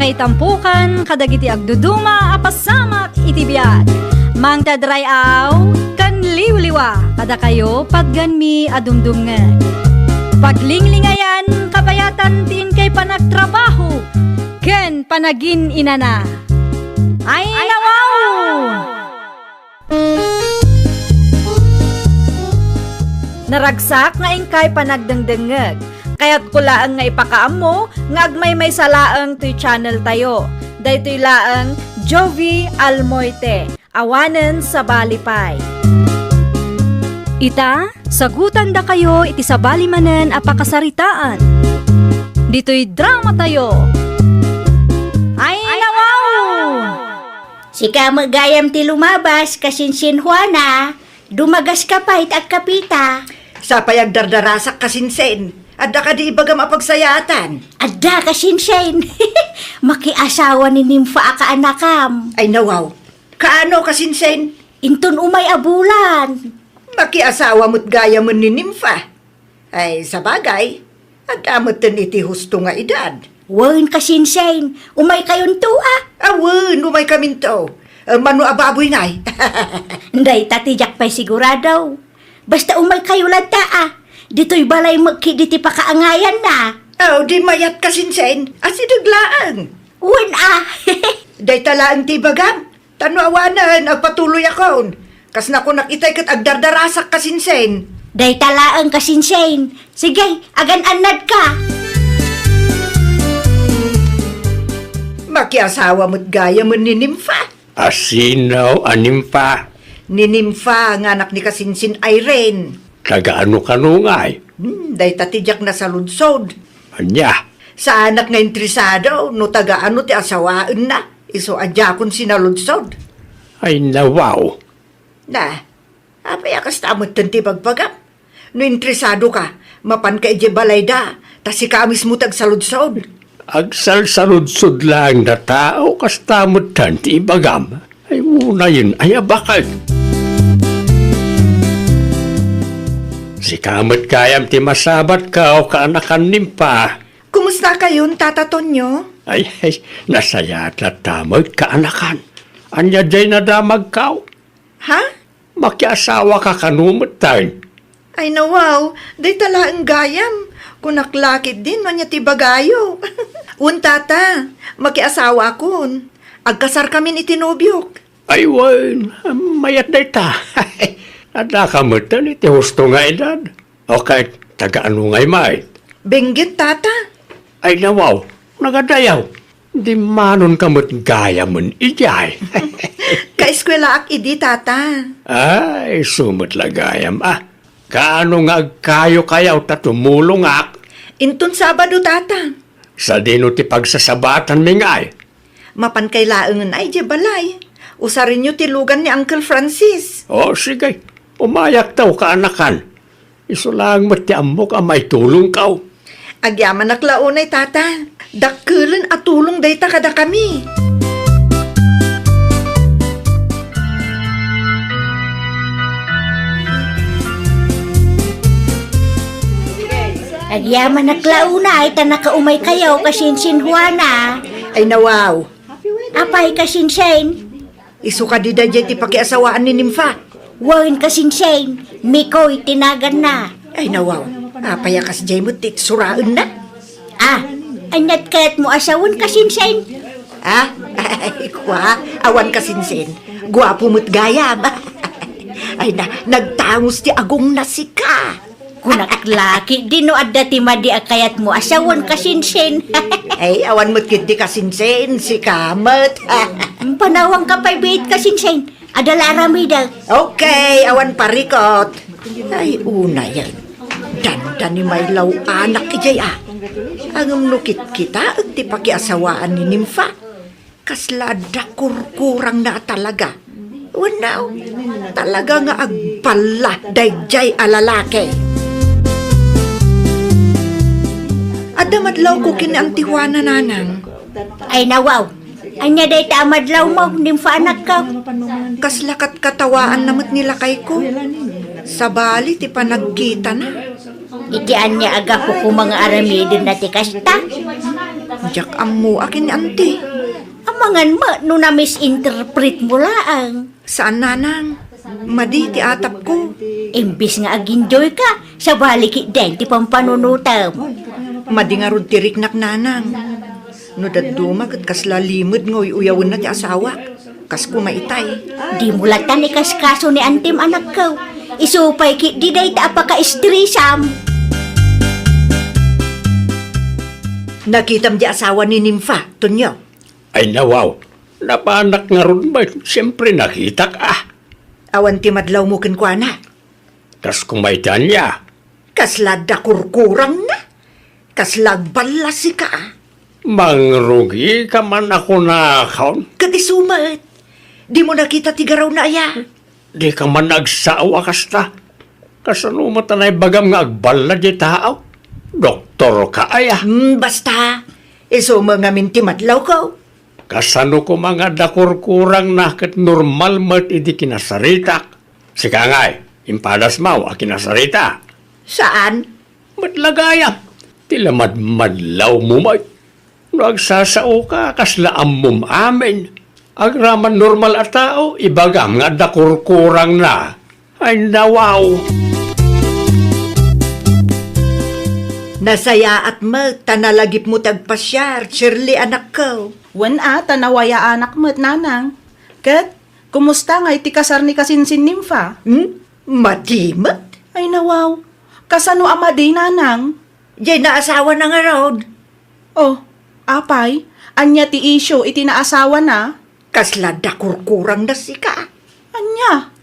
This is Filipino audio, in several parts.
may tampukan, kadagiti agduduma, apasamak itibiyag. Mang tadrayaw, kan liwliwa, kada kayo pagganmi adumdumngeg. Paglinglingayan, kapayatan tiin kay panagtrabaho, ken panagin inana. Ay nawaw! Naragsak nga ingkay panagdengdengeg. Kaya't kulaang nga ipakaam mo, nga agmay may salaang to'y channel tayo. Daytoy laang Jovi Almoite, awanen sa balipay. Ita, sagutan da kayo iti sa balimanen apakasaritaan. Dito'y drama tayo. Ay nawaw! Sika magayam ti lumabas, kasinsin Juana. Dumagas ka pa at kapita. Sa payagdardarasak kasinsen. Adda ka di ibagam apagsayatan. Adda kasinsin. Makiasawa ni Nimfa ka anakam. Ay nawaw, kaano kasinsen? Inton umay abulan. Makiasawa mo't gaya mo ni Nimfa. Ay sabagay, adda mo't iti husto nga edad. Wen kasinsin, umay kayon to Awen, umay kamin to. Manu ababoy ngay. Nday tatijak pa'y sigurado. Basta umay kayo lanta Dito'y balay magkiditi pa kaangayan na. Aw, di mayat kasinsen. Asidaglaan. Wen Day talaan ti bagam. Tanwawanan, agpatuloy akon. Kas na ko nakitay kat agdardarasak kasinsen. Day talaang kasinsin. Sige, agan-anad ka. Makiasawa mo't gaya mo ni Nimfa. Asinaw, Animpa. Ni Nimfa, ang anak ni kasinsin Irene. Tagaano kanungay? Day tatijak na sa lunsod. Anya, Sa anak nga intrisado, no tagaano ti asawaan na. Iso adya kon sinalunsod. ay nawaw. Na, apayakas tamot tanti pagpagap. No intrisado ka, mapan ka ije balay da, tas si kamis mo tag sa lunsod. Agsalsaludsod lang na tao kastamot tan ti ibagam. Ay muna yun, ay abakal. Si kamot kayam ti masabat ka o kaanakan nimpa. Kumusta kayon, Tata Tonyo? Ay, nasaya at tamot kaanakan. Anya jay nadamag ka. Ha? Makiasawa ka kanumot tayo. Ay nawaw, day tala ang gayam. Kunaklakit din, manya ti bagayo. Un tata, makiasawa akon. Agkasar kami ni tinubyok. Ay, wan, mayat na ita. Nadakamutan iti husto nga edad. O kahit taga-ano nga'y may. Benggit, tata. Ay, nawaw, nagadayaw. Di manon kamot gaya mon ijay. Kaeskwela ak idi, tata. Ay, sumot lagayam Kaano nga agkayo kayaw ta tumulong ak? Intun Sabado, tata. Sa dino ti pagsasabatan mingay. Mapan kay laengan ay di balay. Usarin nyo tilugan ni Uncle Francis. O, sige. Umayak taw kaanakan. Isulang mo ti amok may tulong kaw. Agyaman naklaunay, tata. Dakkulan at tulong dayta kada kami. Agyaman na klauna ay tanakaumay kayo kasinsin Juana. Ay nawaw. Apay kasinsin. Isu ka di dayay ti pakiasawaan ni Nimfa. Wen kasinsin. Mikoy tinagan na. Ay nawaw. Payakas jay mo tit suraan na. Anyat kaya't mo asawon kasinsin. Ay kwa, awan kasinsin. Guwapo mo't gayam. Ay nagtangos ti agong nasika. Kunaklaki, di no adda ti madi akayat mo asawon kasinsin. Ay, awan mo't kiti kasinsin, si kamat. Panawang kapay biit kasinsin. Adala aramida. Okay, awan parikot. Ay, una yan. Danda ni may law anak ijay Ang nukit kita at ti pakiasawaan ni Nimfa. Kaslada kurkurang na talaga. Wanaw, talaga nga agpala dayjay alalake. Adamadlaw ko kini ang Tijuana nanang. Ay nawaw. Anya day tamadlaw mo, Nimfa anak ka. Kaslakat katawaan namot nila kay ko. Sa bali ti panagkita na. Iti anya aga ko kung mga aramidin na ti kasta. Jak ammo akin anti. Amangan mo, no na misinterpret mo laang. Saan nanang? Madi ti atap ko. Imbis nga ag-enjoy ka, sa balik din ti pampanunutam. Madi nga rod ti riknak nanang. No daduma kat kasla limod ngoy uyawon na ti asawa. Kas kumaitay. Di mulatan ikaskaso ni antim anak ko. Isupay ki di day ta apaka-istrisam. Nakitam di asawa ni Nimfa, tunyo. Ay nawaw, napaanak nga ron ba? Siyempre nakita ka. Awan ti madlaw mo kenkwana. Tas kumaitan niya. Kasla dakurkurang na. Kasla balasi ka. Mangrugi ka man ako na akaon. Kati sumat. Di mo nakita ti garaw na aya. Di ka man nagsawa kasta. Kasano mo tanay bagam nga agbala di tao. Doktor ka aya. Basta. Iso mga minti madlaw ko. Kasano ko mga dakurkurang na kat normal mat idi kinasaritak. Sika ngay, impadas mau a kinasarita. Saan? Matlagayam. Tila madlaw mo may. Nagsasao ka kaslaam mom amin. Agraman normal at tao, ibagam nga dakurkurang na. Ay nawaw. Nasaya at tanalagip mo tagpasyar, Shirley anak ko. Wan tanawaya anak mo't nanang. Kat, kumusta nga iti kasar ni kasinsin Nimfa? Madimat? Ay nawaw, kasano ama di nanang? Diyan na asawa na nga road. Oh, apay, anya ti isyo iti naasawa na? Kasla dakurkurang na sika. Anya?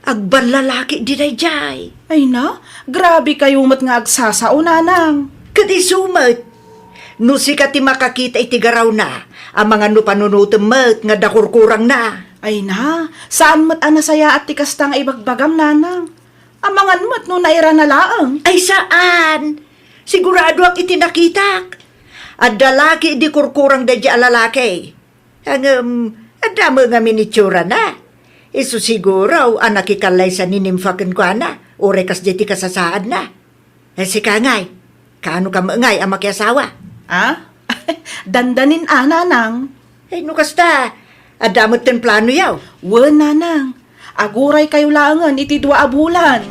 Agban lalaki di jay. Ay na, grabe kayo mat nga agsasao nanang. Kadi sumat. No sika ti makakita iti garaw na. Ang mga no panunutemet nga dakurkurang na. Ay na, saan mat anasaya at tikastang ibagbagam nanang? Amangan mat no naira na laang. Ay saan? Sigurado ak iti nakitak. At dalaki di kurkurang da di alalaki. Ang adamo nga minitsura na. Isu siguro anak ikalay sa ninimfaken ko na. Orekas di ti kasasaad na. Sika ngay, kaano ka maangay ang makiasawa? Ah? Dandanin nanang. No kasta, adamot ten plano yaw. Wan nanang, aguray kayo langan iti 2 abulan.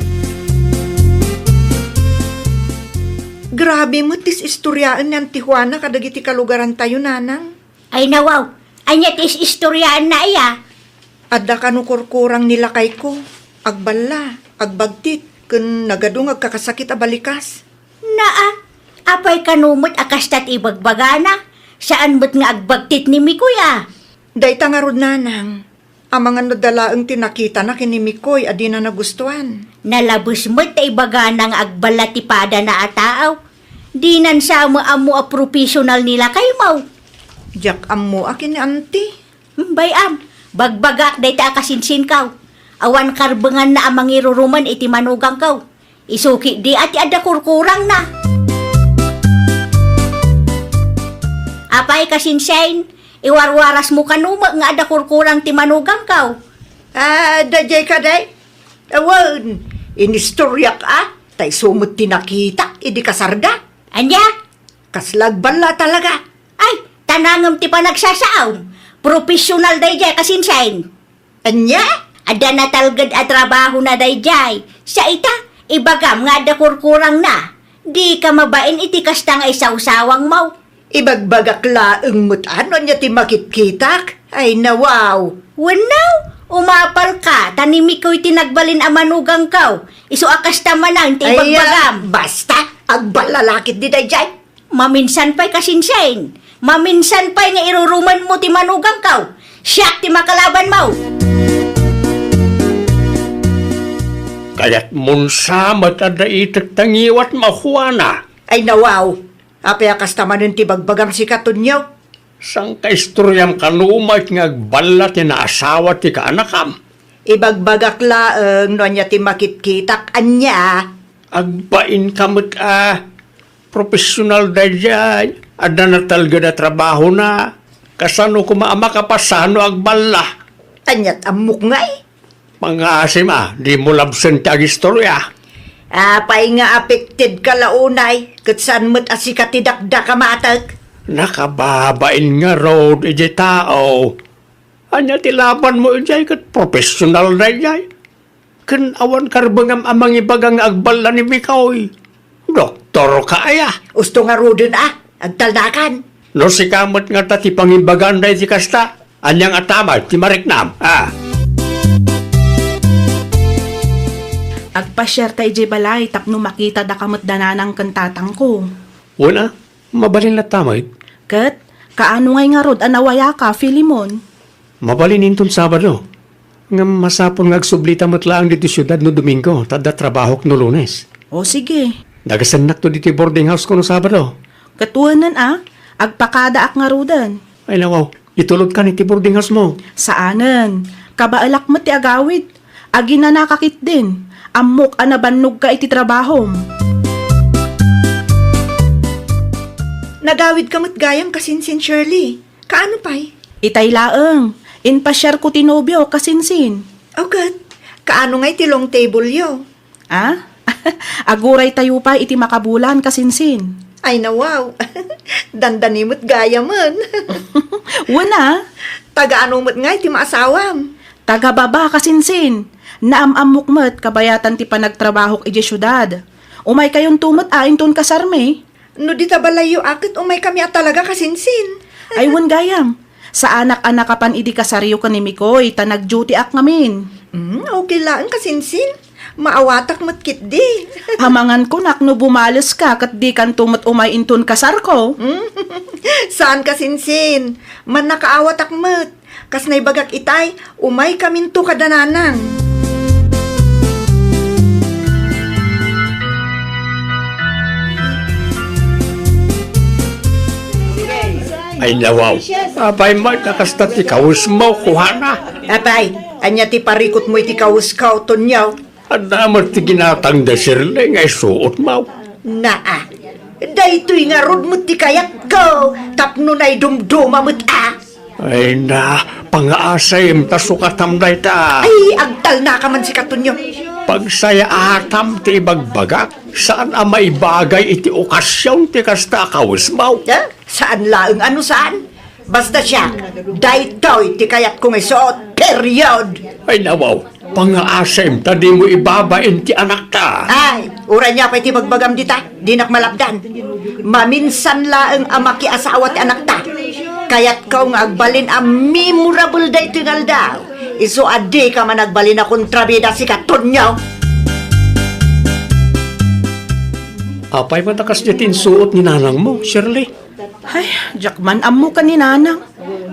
Grabe mo tis istoryaan ng Tijuana kadagiti kalugaran tayo nanang. Ay nawaw, anya tis istoryaan na iya. Adda kanu kurkurang nila kay ko. Agbala, agbagtit, kun nagadung agkakasakit a balikas. Naa, apay kanumot akastat ibagbagana. Saan mo't nga agbagtit ni Mikuya? Dayta nga rod nanang. Ang mga nadalaang tinakita na kinimikoy adi na nagustuhan. Nalabos mo't ibagana nga agbalatipada na ataaw. Di nan sa mo a professional nila kay mau. Jak ammo akin ni auntie. Bayam, bagbagak dayta akasinsin kaw. Awan karbengan na amang iruruman iti manugang kaw. Isuki di ati ada kurkurang na. Apay kasinsain, iwarwaras mo kanuma nga ada kurkurang ti manugang kaw. Dajay ka day. Awan, inistoryak tay sumot tinakita, idi kasarda. Anya? Kaslagbala talaga. Ay, tanangam ti panagsasaaw. Professional dayjay kasinsain. Anya? Ada na talgad at trabaho na dayjay. Sa ita, ibagam nga ada kurkurang na. Di ka mabain iti kasta nga isaw-sawang mau. Ibagbagak laeng mo't ano niya ti makitkitak? Ay nawaw. Wanaw, umapal ka. Tanimi ko'y tinagbalin ang manugang kaw. Isu akas tamanang ti ibagbagam. Basta, agbalalakit di dayjay. Maminsan pa'y kasinsain. Maminsan pa'y nga iruruman mo ti manugang kaw. Siyak ti makalaban mau. Kaya't munsamat ada itak tangiwat mahuana. Ay nawaw. Apay akas tamanin ti bagbagam si katunyaw. Sang kaistoryam kanumay nga agbala ti naasawa ti kaanakam. Ibagbagak laeng no niya ti makitkitak anya. Agbain kamot professional da dyan. Ada na talga na trabaho na. Kasano kumaama kapasano agbala. Anyat amok ngay. Mga asim di mo labsan ti agistorya. Apay nga affected ka launay. Kat saan mo't asikatidakda ka matag. Nakababain nga road iti tao. Anya tilaban mo ijay kat professional na ijay. Kan awan karbangam amang ibagang agbala ni Mikoy. Doktor ka aya. Usto nga rodin agtaldakan. No si kamot nga ta ti pangimbagan da iti kasta. Anyang atama ti mariknam. Agpasyar ta ije balay tapno makita da kamot dananang kantatang ko. Una, mabalin na tamay. Kat, kaano ngay nga rod anawaya ka, Filimon? Mabalin inton Sabado. Nga masapon nga agsublita matlaang dito syudad no Domingo. Tada trabaho no Lunes. O sige, Nagasanak to dito boarding house ko no Sabado. katuanan agpakada ak nga rodan. Ay nawaw, itulog ka ni ti boarding house mo. Saanan, kabaalak mo ti agawid. Agi na nakakit din. Amok anabannog ka iti trabahom. Nagawid kamot gayam kasinsin Shirley. Kaano pa'y? Itay laeng, inpasyar ko tinobyo kasinsin. Agad, kaano nga'y tilong table yo? Aguray tayo pa iti makabulan kasinsin. Ay nawaw, dandanimot gayaman. Wana, Taga-ano mo't nga'y ti maasawam. taga-baba kasinsin. Naamamok mo't kabayatan ti panagtrabaho iti syudad. Umay kayon tumot ton kasarme. No di tabalayo akit umay kami at talaga kasinsin. Aywan gayam. Sa anak-anak kapan idi kasaryo ka ni Mikoy, tanag-duty ak ngamin. Okay lang kasinsin. Maawatak mo't kit di. Hamangan ko nakno bumalos ka kat di kan tumot umay inton kasar ko. Saan kasinsin? Man nakaawat akmat. Kas naibagak itay, umay kaminto kadananang. Ay nawaw, abay mo nakasta ti kawis mo kuhana. Apay, anya ti parikot mo iti kawuskaw tonyaw. Adamat ti ginatang da sirle ngay suot mo. Naa, daytoy nga rod mo ti kayat ko. Tapno na'y dumduma mo't Ay na, pangaasayim ta sukatam da ita. Ay, agtal na ka man si katunyo. Pagsaya atam ti bagbagak, saan ang may bagay iti okasyon ti kasta kawis mo. Saan laeng ano saan? Basta siya, daytoy ti kayat kong isuot, period. Ay nawaw, pangaasayim ta di mo ibabain ti anak ta. Ay, ura niya pa iti magbagam dita, di nakmalabdan. Maminsan laeng amaki asawa ti anak ta. Kayat kau nga agbalin ang memorable day tingal daw. Iso adi ka man agbalin na kontrabida si katunyaw. Apay matakas ditin suot ni nanang mo, Shirley. Ay, jakman amo ka ni nanang.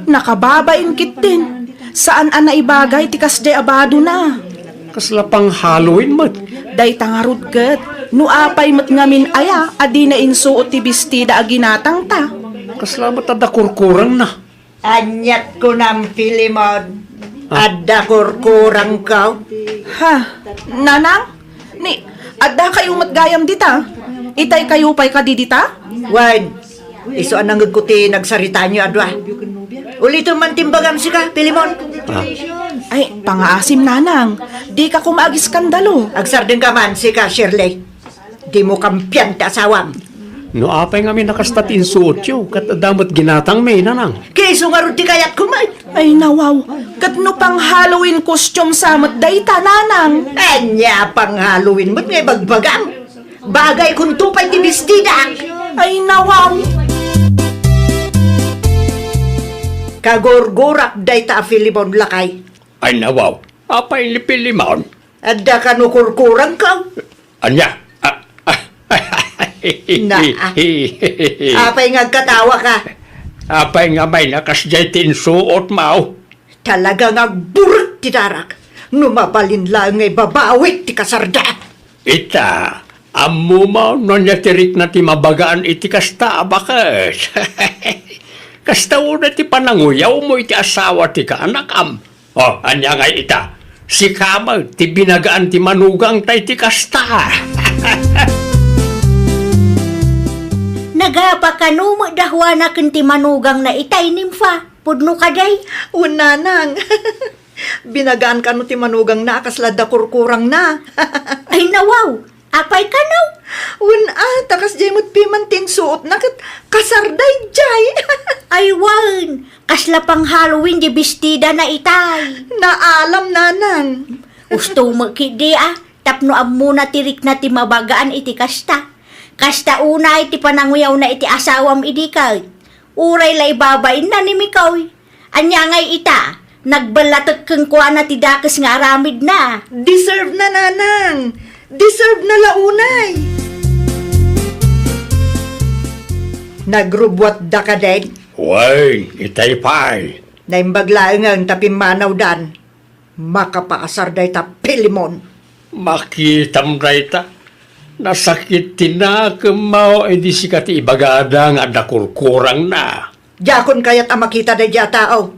Nakababain kit din. Saan ana ibagay tikas day abado na. Kasla pang Halloween mo. Day tangarod ket. No apay mat ngamin aya, adi na insuot ti bestida aginatang ta. Kasla matada kurkurang na. Anyat ko ng Filimon. Adda kurkurang ka. Ha, nanang? Ni, adda kayo matgayam dita? Itay kayo pa'y kadidita? Wan, iso anang kuti nagsarita niyo adwa. Ulito man timbagam si ka, Filimon. Ay, pangaasim nanang. Di ka kumaagis skandalo. Agsardeng ka man si ka, Shirley. Di mo kampiyan ti asawam. No apay nga mi nakastatin suot yo, kat damot ginatang may nanang. Kayso nga ron ti kayat kumay. Ay, nawaw. Katno pang Halloween costume samot dayta, nanang. Anya pang Halloween mo't ngay bagbagam. Bagay kung tupay ti bestida. Ay, nawaw. Kagorgorak day ta Filimon lakay. Ay nawaw, apay lipilimon. Adda ka no kurkurang ka. Anya? Na, apay nga katawa ka. Apay nga may nakasjaitin suot mo. Talaga nga burot ti darak. Numabalin lang ngay babawit ti kasarda. Ita, ammo mo no niya tirik na ti mabagaan iti kasta abakas. Kasta una ti pananguyaw mo iti asawa ti kaanakam. O, anya nga ita, si Kama ti binagaan ti manugang tay ti kasta. Nagapakanuma dahwa na kinti manugang na itay nimfa. Pudno ka day. Unanang. Binagaan ka no ti manugang na kaslada kurkurang na. Ay nawaw, Apay ka no? Takas jay mo't pimantin suot na kasarday jay. Ay wan, kasla pang Halloween di bestida na itay. Naalam nanang. Gusto mo kidi tapno ammo na tirik na ti mabagaan iti kasta. Kasta una iti pananguyaw na iti asawam idikay. Uray lay babain na ni Mikaw. Anya ngay ita, nagbalatot keng kuha na ti dakes nga aramid na. Deserve na nanang. Deserve na launay. Nagrubwat da ka den. Way, itay pay. Naimbaglaeng ang tapimanaw dan. Makapaasar day ta pilimon. Makitam dayta. Nasakit tinakamaw edi sikati ibagada nga dakurkurang na. Jakon kayat ang makita da dya tao.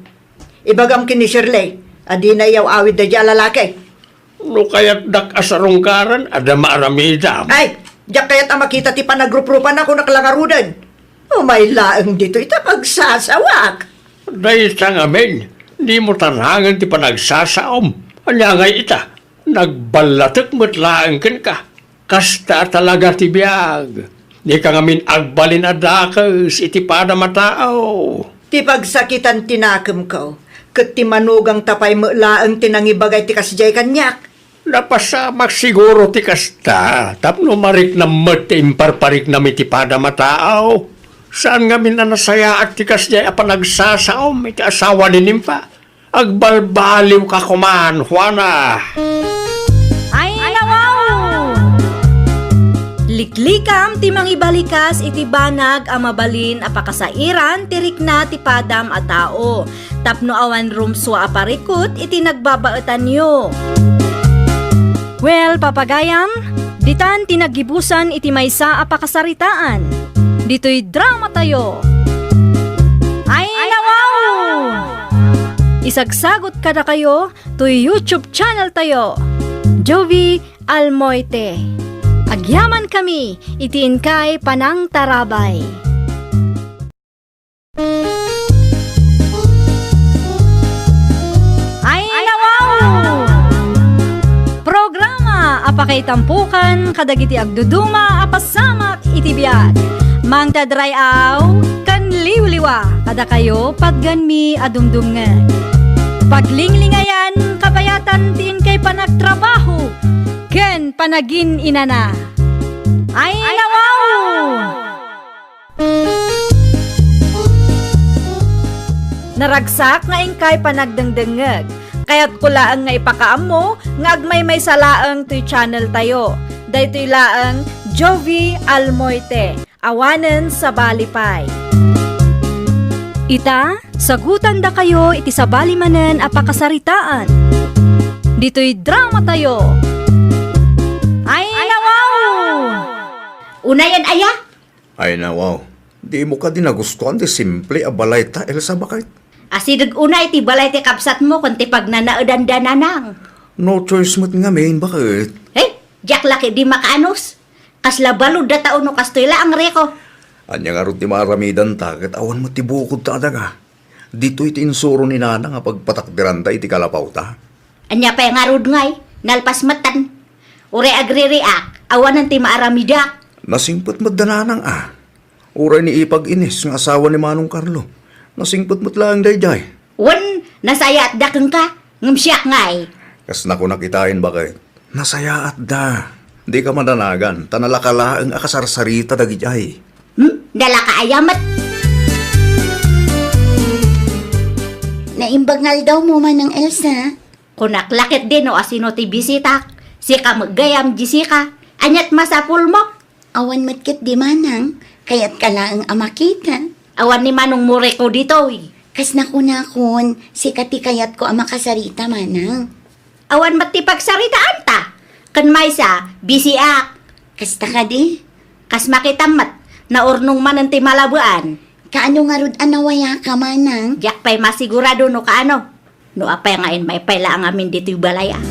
Ibagam kini Shirley. Adi na yaw awid da dya lalaki. No kaya't dak asarongkaran ada maaramidam. Ay, dya kayat ang makita ti panagrup-rupan ako nakalagarudan. O may laeng dito ita pagsasawak. Dayta ngamin, di mo tanangan ti panagsasaom. Anya ngay ita, nagbalatek mo't laeng ken ka. Kasta talaga ti biag. Di ka ngamin agbalin adakes iti pada matao. Ti pagsakitan tinakam ko. Kat ti manugang tapay mo laeng tinangibagay ti kasjay kanyak. Napasamak siguro ti kasta. Tapno marik na mat imparparik na iti pada matao. Saan ngamin na nasaya at ti kasjay a panagsasaom iti asawa ni Nimpa? Agbalbaliw ka kuman, Juana. Ay, nawaw! Liklikam ti mangibalikas iti banag a mabalin a pakasairan tirik na ti padam a tao. Tapno awan rumswa a parikot iti nagbabaetan nyo. Well, papagayam, ditan tinagibusan iti maysa a pakasaritaan. Dito'y drama tayo. Ay, nawaw! Isagsagot kada kayo to YouTube channel tayo. Jovi Almoite. Agyaman kami, itiin kay Panang Tarabay. Ay, nawaw! Programa apakay tampukan kadagiti agduduma apasamak iti biag. Mang tadrayaw kan liwliwa kada kayo pagganmi adumdumngan. Paglinglingayan kabayatan tiin kay panagtrabaho ken panagin inana. Ay, nawaw! Naragsak nga ingkay panagdengdengeg. Kaya't kulaang nga ipakaammo nga agmay may salaang to'y channel tayo. Daytoy laang Jovi Almoite. Awanen sa balipay. Ita, sagutan da kayo iti sa balimanen apakasaritaan. Dito'y drama tayo. Ay, nawaw! Unayan aya? Ay na, wow. Di mo ka din nagustuhan di simple a balay ta, Elsa, bakit? Asidag unay ti balay ti kapsat mo kung ti pagnanaodan dananang. No choice mo't nga, main, bakit? Hey, jak laki di makaanos. Kasla balod da taon no kastoyla ang reko. Anya nga ron ti maramidan ta, kat awan mo ti bukod ta adaga. Dito iti insuro ni Nana nga pagpatakdiran ta iti kalapaw ta. Anya pa nga rod ngay, nalpas matan. Ure agri-react, awanan ti maaramidak. Nasingpot mo't dananang Uray ni Ipag Ines, nga asawa ni Manong Carlo. Nasingpot mo't lang dayjay. Wan, nasaya at dakeng ka, ngumsiyak ngay. Kas na ko nakitain bakit? Nasaya at da. Di ka madanagan, tanalakalaang akasarsarita dagijay. Dala ka ayamat. Naimbagnal daw mo man ng Elsa. Kunaklakit din o asino ti bisitak. Sika maggayam jisika. Anyat masapul mo. Awan matkit di manang, kaya't kalaang amakita. Awan ni Manong Mure ko dito Kas nakunakon, si kati kayat ko ang makasarita manang. Awan mati pagsaritaan ta. Kan maysa, bisiak. Kasta ka di? Kas makitamat, naurnong man ang timalabuan. Kaano nga rod anawaya ka manang? Diyak pa'y masigurado no kaano. No apay ngayon may pala ang amin dito yung balaya.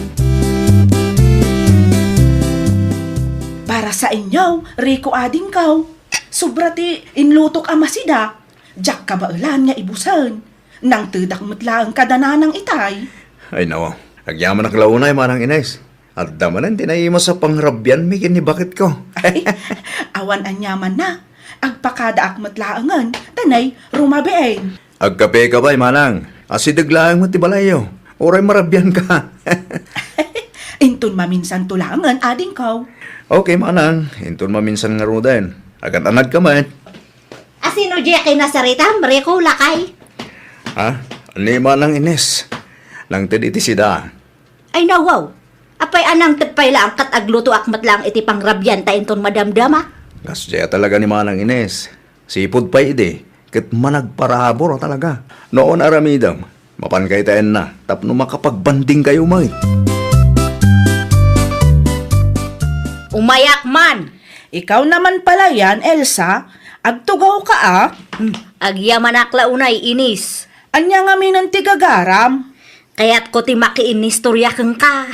Para sa inyo, Rico ading kaw. Sobrati inlutok amasida. Jak ka bailan nga ibusan. Nang tudak matlaang kadananang itay. Ay nawa, agyaman na kalaunay, Manang Ines. At damanan, tinayima sa pangrabyan, may kinibakit ko. Ay, awan anyaman na. Agpakada akmat laangan, tanay, rumabein. Agkape ka ba, manang? Asidaglaan mo ti balayo. Oray marabyan ka. Intun maminsan tulangan, ading kaw. Okay, manang. Intun maminsan nga roden. Agad anad ka man. Asino di kay Nasarita, Reko lakay? Ha? Ani manang Ines. Nang iti sida. Ay nawaw. Apay anang tagpay lang kat agluto akmat lang iti pangrabyan ta inton madamdama. Gasya talaga ni manang Ines. Sipod pa ide. Kat managparabor talaga. Noon aramidam. Mapan kay taen na. Tapno makapagbanding kayo may. Umayak man. Ikaw naman pala yan, Elsa. Agtugaw ka ah. Agyaman akla unay inis. Anya nga minang tigagaram. Kaya't ko ti makiinistorya kang ka.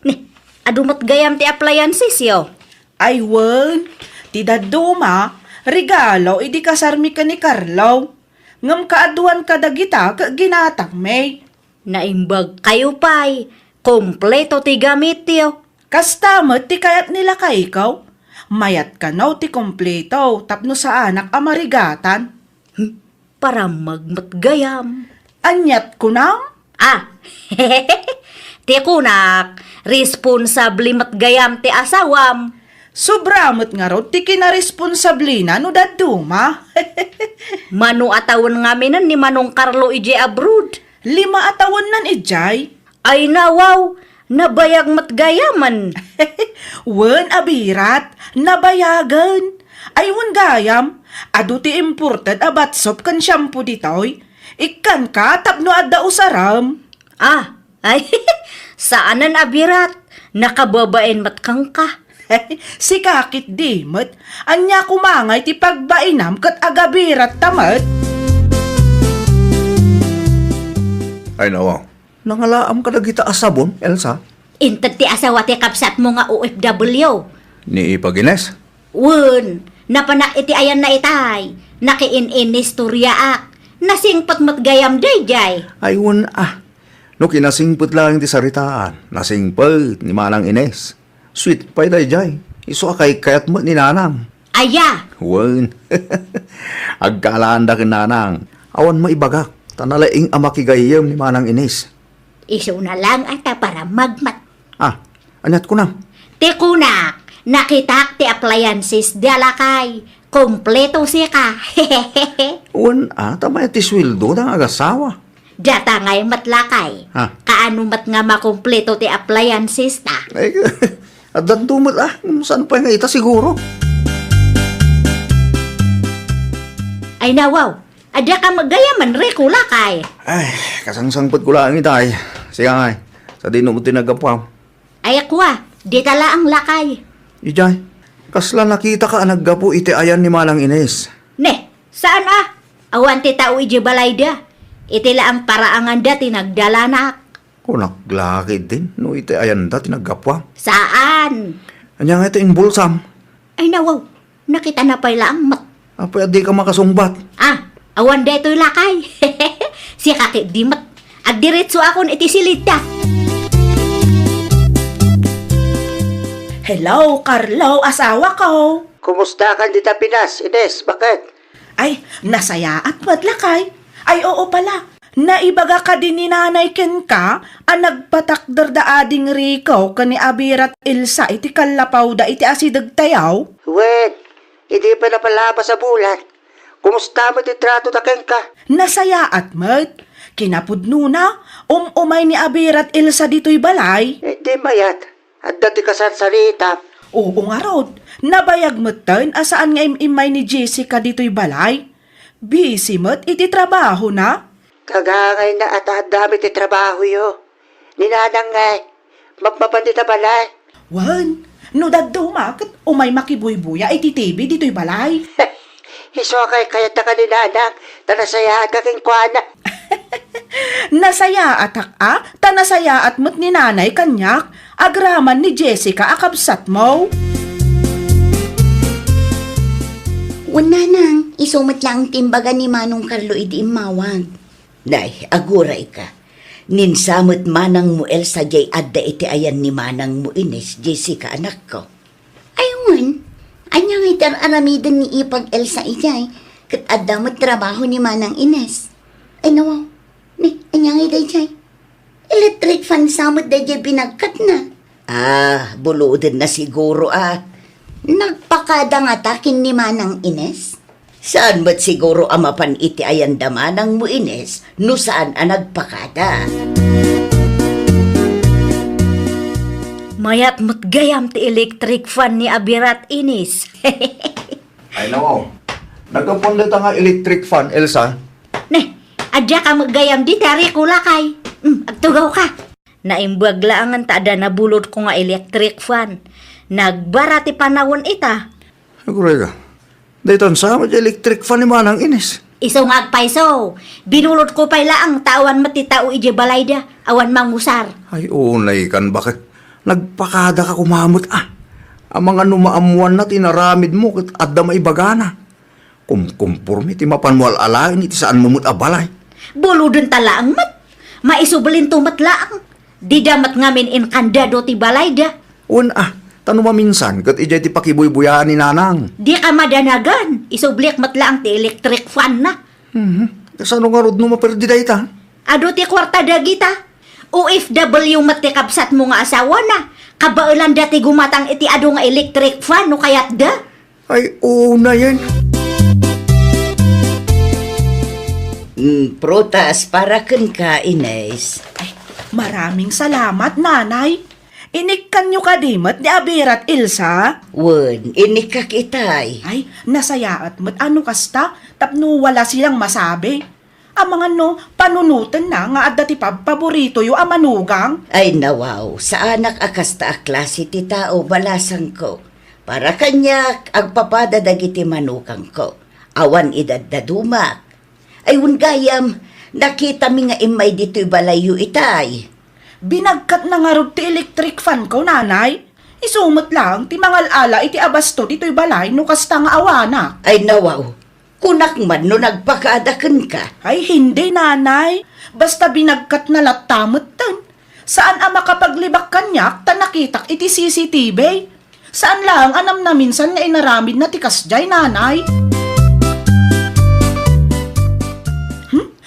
Ni, adumat gayam ti appliances yo. Ay, wen. Ti daduma, regalo, idi kasarmi ka ni Carlo. Ngam kaaduan ka dagita, ka ginatang may. Naimbag kayo pa'y. Kompleto ti gamit yo. Kastamat ti kayat nila ka ikaw. Mayat ka naw ti kompleto, tapno sa anak amarigatan. Para magmatgayam. Anyat ko na? Ah, ti kunak, responsable matgayam ti asawam. Sobramot nga raw, ti kinaresponsable na no daduma. Manu atawon nga minan ni Manong Carlo ije abroad. 5 atawon nan ijay. Ay nawaw, nabayag matgayaman. Wen abirat, nabayagan. Ay wen gayam, adu ti imported abatsop kan shampoo ditoy. Ikan ka, tapno adda usaram. Ah, ay, saanan abirat? Nakababaen matkang ka. Si kakit dimot, anya kumangay ti pagbainam kat agabirat tamat. Ay nawa. Nangalaam ka dagita asabon, Elsa. Intad ti asawa ti kapsat mo nga OFW. Ni Ipag-Ines. Wun, napanak iti ayan na itay. Nakiin-in istorya ak. Nasingpat matgayam dayjay. Ayun No kinasingput lang ti saritaan. Nasingput ni Manang Ines. Sweet pa'y dayjay. Iso akay kayat mo ni Nanang. Aya, Wen. Agkalaan da kin Nanang. Awan mo ibagak. Tanalaing amakigayam ni Manang Ines. iso na lang ata para magmat. Anyat ko na. Ti kunak, nakitak ti appliances dalakay. Kompleto siya ka. Wen, tamay ti sweldo dang agasawa. Data ngay matlakay. Ha? Kaano mat nga makompleto ti appliances ta? Ay, at dantumot saan pa nga ita siguro? Ay nawaw, ada ka magayaman Reko lakay. Ay, kasangsangpot ko lang itay. Siya nga sa di mo tinagapwa. Ay akwa, di tala ang lakay. Ijay, kasla nakita ka naggapo iti ayan ni Manang Ines. Ne, saan ah? Awan ti tao iji balayda. Itila ang paraangan dati nagdalanak. Kunak glakid din, no iti ayan da tinagapwa. Saan? Anya nga ito bulsam. Ay nawaw, nakita na pala ang mat. Apay di ka makasungbat. Awan deto'y lakay. Si kakit di mat. Agdiretso akon iti silita. Hello, Carlo, asawa ko. Kumusta ka dita Pinas, Ines? Bakit? Ay, nasaya at madlakay. Ay, oo pala. Naibaga ka din ni Nanay Ken ka, ang nagpatakder da ading Rico kani Abirat Ilsa iti kalapaw da iti asidag tayaw. Wait, hindi pa napalaba sa bulan. Kumusta mo titrato da ka? Nasaya at mat. Kinapudno na, umay ni Abirat Ilsa dito'y balay. Di mayat. At dati ka sa sarita. Oo nga rod, nabayag matan asaan nga imay ni Jessica dito'y balay. Busy mat, iti trabaho na. Kagangay na at dami ti trabaho yo. Ninanang nga, magpapandita balay. Wan, no daddumakit, umay makibuybuya iti TV dito'y balay. Iso kay ta ka ni Nanang, tanasaya ka king kuana. Nasaya atak tanasaya at mo't ni nanay kanyak, agraman ni Jessica akabsat mo. Wala nang, isumat lang timbaga ni Manong Carlo idi imawag. Nay, aguray ka. Ninsamot manang mo Elsa jay adda iti ayan ni manang mo Ines, Jessica anak ko. Ayun, anyang itar aramidan ni ipag Elsa ijay, kat adda mo trabaho ni Manang Ines. Ay nawaw, ni anyang ijay. Electric fan samot da jay binagkat na. Buludin na siguro Nagpakada nga takin ni Manang Ines. Saan ba't siguro amapan iti ayan da manang mo Ines, no saan nagpakada? Mayat mo't gayam ti electric fan ni Abirat Inis. Ay nawaw. Nagkapunlit nga electric fan, Elsa. Ne, adya ka magayam di tari kulakay. Agtugaw ka. Naimbag lang ang tada na bulot ko nga electric fan. Nagbara ti panawon ita. Siguro ka. Dayton sa electric fan ni Manang Ines. Iso nga agpaiso. Binulot ko pay laang tawan matitao ije balayda. Awan mangusar. Ay, unay kan bakit? Nagpakada ka kumamot Ang mga numaamuan na tinaramid mo kat adda maibagana. Kumpurmi ti mapan mo alain iti saan mumut abalay. Buludon talaang mat. Maisubalin tumat laang. Di damat ngamin in kandado ti balayda. Tanong maminsan kat ijay ti pakibuy-buyan ni nanang. Di ka madanagan. Isublik matlaang ti electric fan na. Saan nga rod no maperdi da ita? Ado ti kwarta dagita. OFW matikabsat mo nga asawa na. Kabailan dati gumatang iti ado nga electric fan no kayat da. Ay, una yan. Prutas para ken ka Ines. Maraming salamat, nanay. Inikkan nyo kadimat ni Abirat Ilsa. Wen, inikak itay. Ay, nasayaat mo't ano kasta, tapno wala silang masabi. Ang mga panunutan na nga adda ti paborito yung amanugang. Ay nawaw, sa anak akasta a klase ti tao balasang ko. Para kanya agpapada dagiti manukang ko. Awan idaddadumak. Ay gayam, nakita mi nga imay dito'y balayo itay. Binagkat na nga rod ti electric fan ko, nanay. Isumot lang, ti mangalala iti abasto dito'y balay no kasta nga awana. Ay nawaw, kunak man no nagpakaadakan ka. Ay, hindi, nanay. Basta binagkat na latamot tan. Saan ang makapaglibak kanyak, tan nakitak iti CCTV? Saan lang anam na minsan nga inaramid na tikas jay, nanay?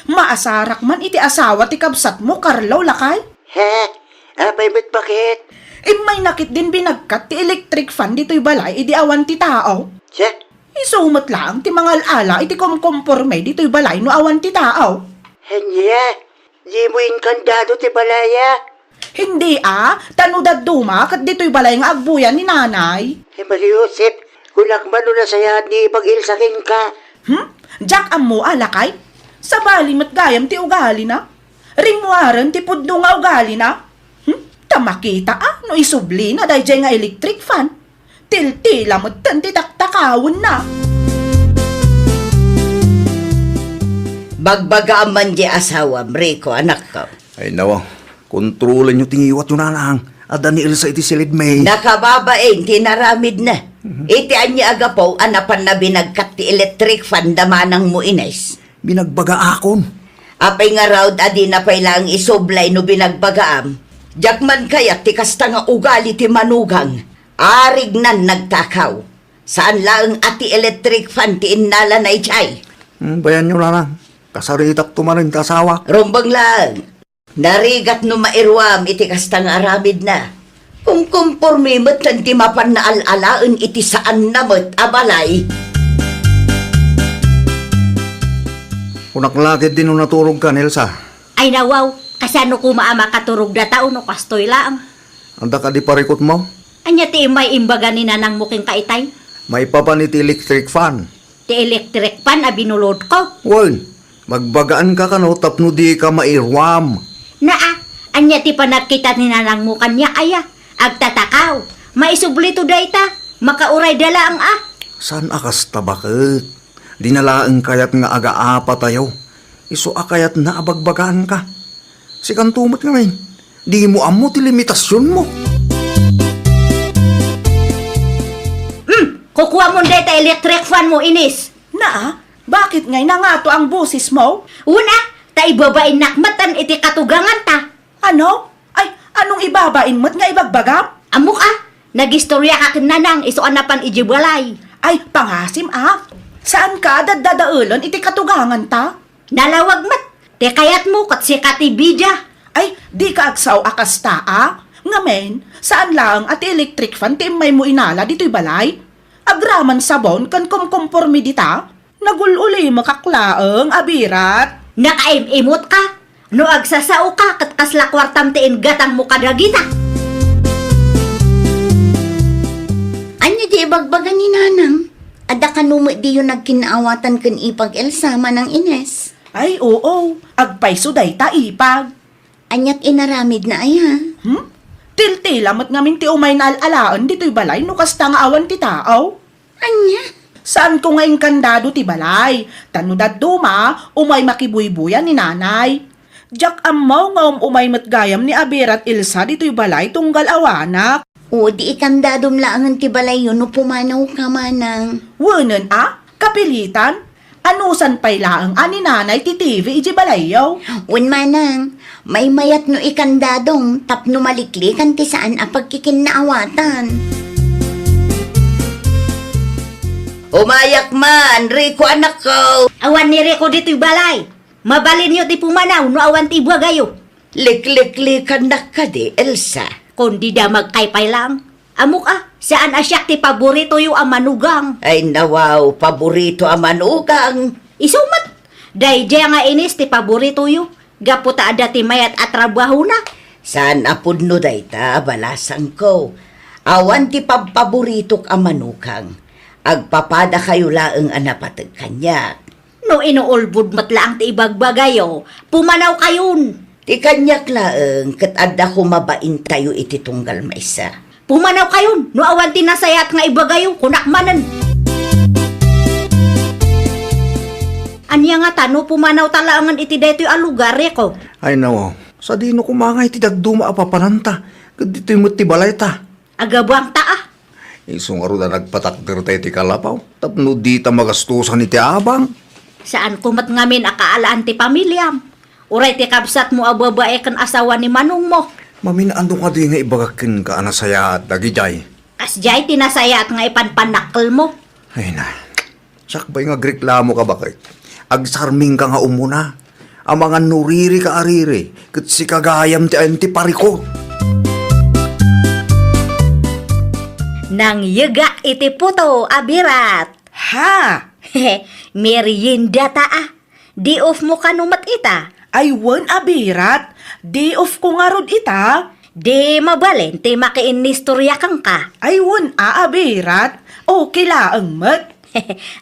Maasarak man iti asawa ti kabsat mo, Carlo, lakay? Abay ba't bakit? May nakit din binagkat ti electric fan dito'y balay, idi awan ti tao. Siya? Isumot lang, ti mangalala, iti kumkumporme dito'y balay no awan ti tao. Hanya, di mo inkandado ti balaya. Hindi tanudad dumak at dito'y balay nga agbuyan ni nanay. Mariusip, kunak man no nasayad ni pag-ilsakin ka. Jack amo alakay? Sa bali mat gayam ti ugali na? Ringwaran ti pudno nga ugali na? Tamakita no isubli na dahil nga electric fan. Tiltila mo't tan ti taktakawon na. Bagbaga man di asawa, Rico, anak ko. Ay, nawa. Kontrolan nyo tingiwat yung nanang. Ada ni Elsa iti silid may. Nakababain, tinaramid na. Iti anya agapaw, anapan na binagkat ti electric fan damanang mo Ines. Binagbaga akon. Apay nga raw, adi na pay lang isoblay no binagbagaam. Jakman kaya ti kasta nga ugali ti manugang. Arig nan nagtakaw. Saan lang ati electric fan ti innala na ichay? Bayan nyo nanang. Kasaritak tumaring tasawa. Rumbang lang. Narigat no mairwam iti kasta nga aramid na. Kung kumpormimot nan ti mapan na alalaan iti saan namot abalay. Kunak lakit din nung naturog ka, Elsa. Ay nawaw, kasano ko maama katurog da tao no kastoy lang. Anda ka di parikot mo? Anya ti may imbaga ni nanang muking kaitay. May papaniti electric fan. Ti electric pan a binulod ko. Well, magbagaan ka kano tapno di ka mairwam. Anya ti panakita ni nanang mo kanya aya. Agtatakaw, maisublito dayta, makauray dala ang Saan akas tabakit? Dinalaang kayat nga aga-apa tayo. Iso akayat na abagbagaan ka. Si kantumot nga ngayon. Di mo amo ti limitasyon mo. Kukuha mo dayta electric fan mo Inis. Bakit ngay na nga to ang busis mo? Una, Ta ibabain nakmatan iti katugangan ta. Ano? Ay, anong ibabain mo't nga ibagbagam? Amok nagistorya ka kinanang isuan na pan ijibalay. Ay, pangasim Saan ka dadadaulon iti katugangan ta? Nalawag mat, te kayat mo kat si Katibidya. Ay, di ka agsaw akas ta Ngamen, saan lang at electric fan ti may mo inala dito'y balay? Agraman sabon kan kumkumpormi dita? Nagululi makaklaeng abirat. Nakaimimot ka. No agsasao ka kat kasla kwartam tiin gatang mo kadagita. Anya di ibagbagan ni Nanang? Ada kanumo di yung nagkinaawatan kan ipag Elsa manang Ines. Ay, oo, agpay suday ta ipag. Anyat inaramid na ay ha? Tiltila mat ngamin ti umay na alalaan dito'y balay no kasta nga awan ti tao. Anya? Saan ko ngayon kandado ti balay? Tanudad duma, umay makibuybuyan ni nanay. Jack amaw nga umay matgayam ni Abirat Ilsa dito'y balay tunggal awanak. O di ikandadom laangan ti balay yun no pumanaw ka manang. Wanan kapilitan. Anusan pay laang ani nanay ti TV iji balayaw. Un manang, may mayat no ikandadong tapno maliklikan ti saan a pagkikinnaawatan. Umayak man, Rico anak ko. Awan ni Rico dito'y balay. Mabalin niyo ti pumanaw no awan ti buwagayo. Likliklikan na ka di, Elsa. Kundi da magkaypay lang. Amok saan asyak ti paborito yung amanugang. Ay nawaw, paborito ang manugang. Isumat. Day nga inis ti paborito yung. Gaputa ada ti mayat at trabaho na. Saan apod no dayta, balasang ko. Awan ti paborito ang manukang. Agpapada kayo laeng anapatag kanya. No inuulbud matlaang ti ibagbagayo. Pumanaw kayon. Ti kanyak laeng, kat adda ko mabain tayo iti tunggal maysa. Pumanaw kayon. No awan ti nasayat nga ibagayo. Kunakmanan. Anya nga tano pumanaw talaangan iti daytoy a lugar ko. Ay nawaw, sa di no kumangay ti dagduma apapananta. Dito'y mo't ti balay ta. Agabang taa. Isong aro na nagpatakder tayo ti kalapaw. Tapno di ta magastusan ni ti abang. Saan kumat ngamin akaalaan ti pamilyam? Uray ti kabsat mo ababae kan asawa ni manong mo. Maminaando ka di nga ibagakin ka anasaya at dagijay. Kasjay tinasaya at nga ipanpanakal mo. Ay na, sakbay nga reklamo ka bakit? Agsarming ka nga umuna. Ang mga nuriri ka ariri, kat si kagayam ti antipariko. Nang yegak iti puto, abirat. Ha? Merienda taa. Di off mo kanumat ita. Ay wan Abirat. Day off ko nga rod ita. Di mabalen, ti makiinistorya kang ka. Ay wan Abirat. Okay laang mat.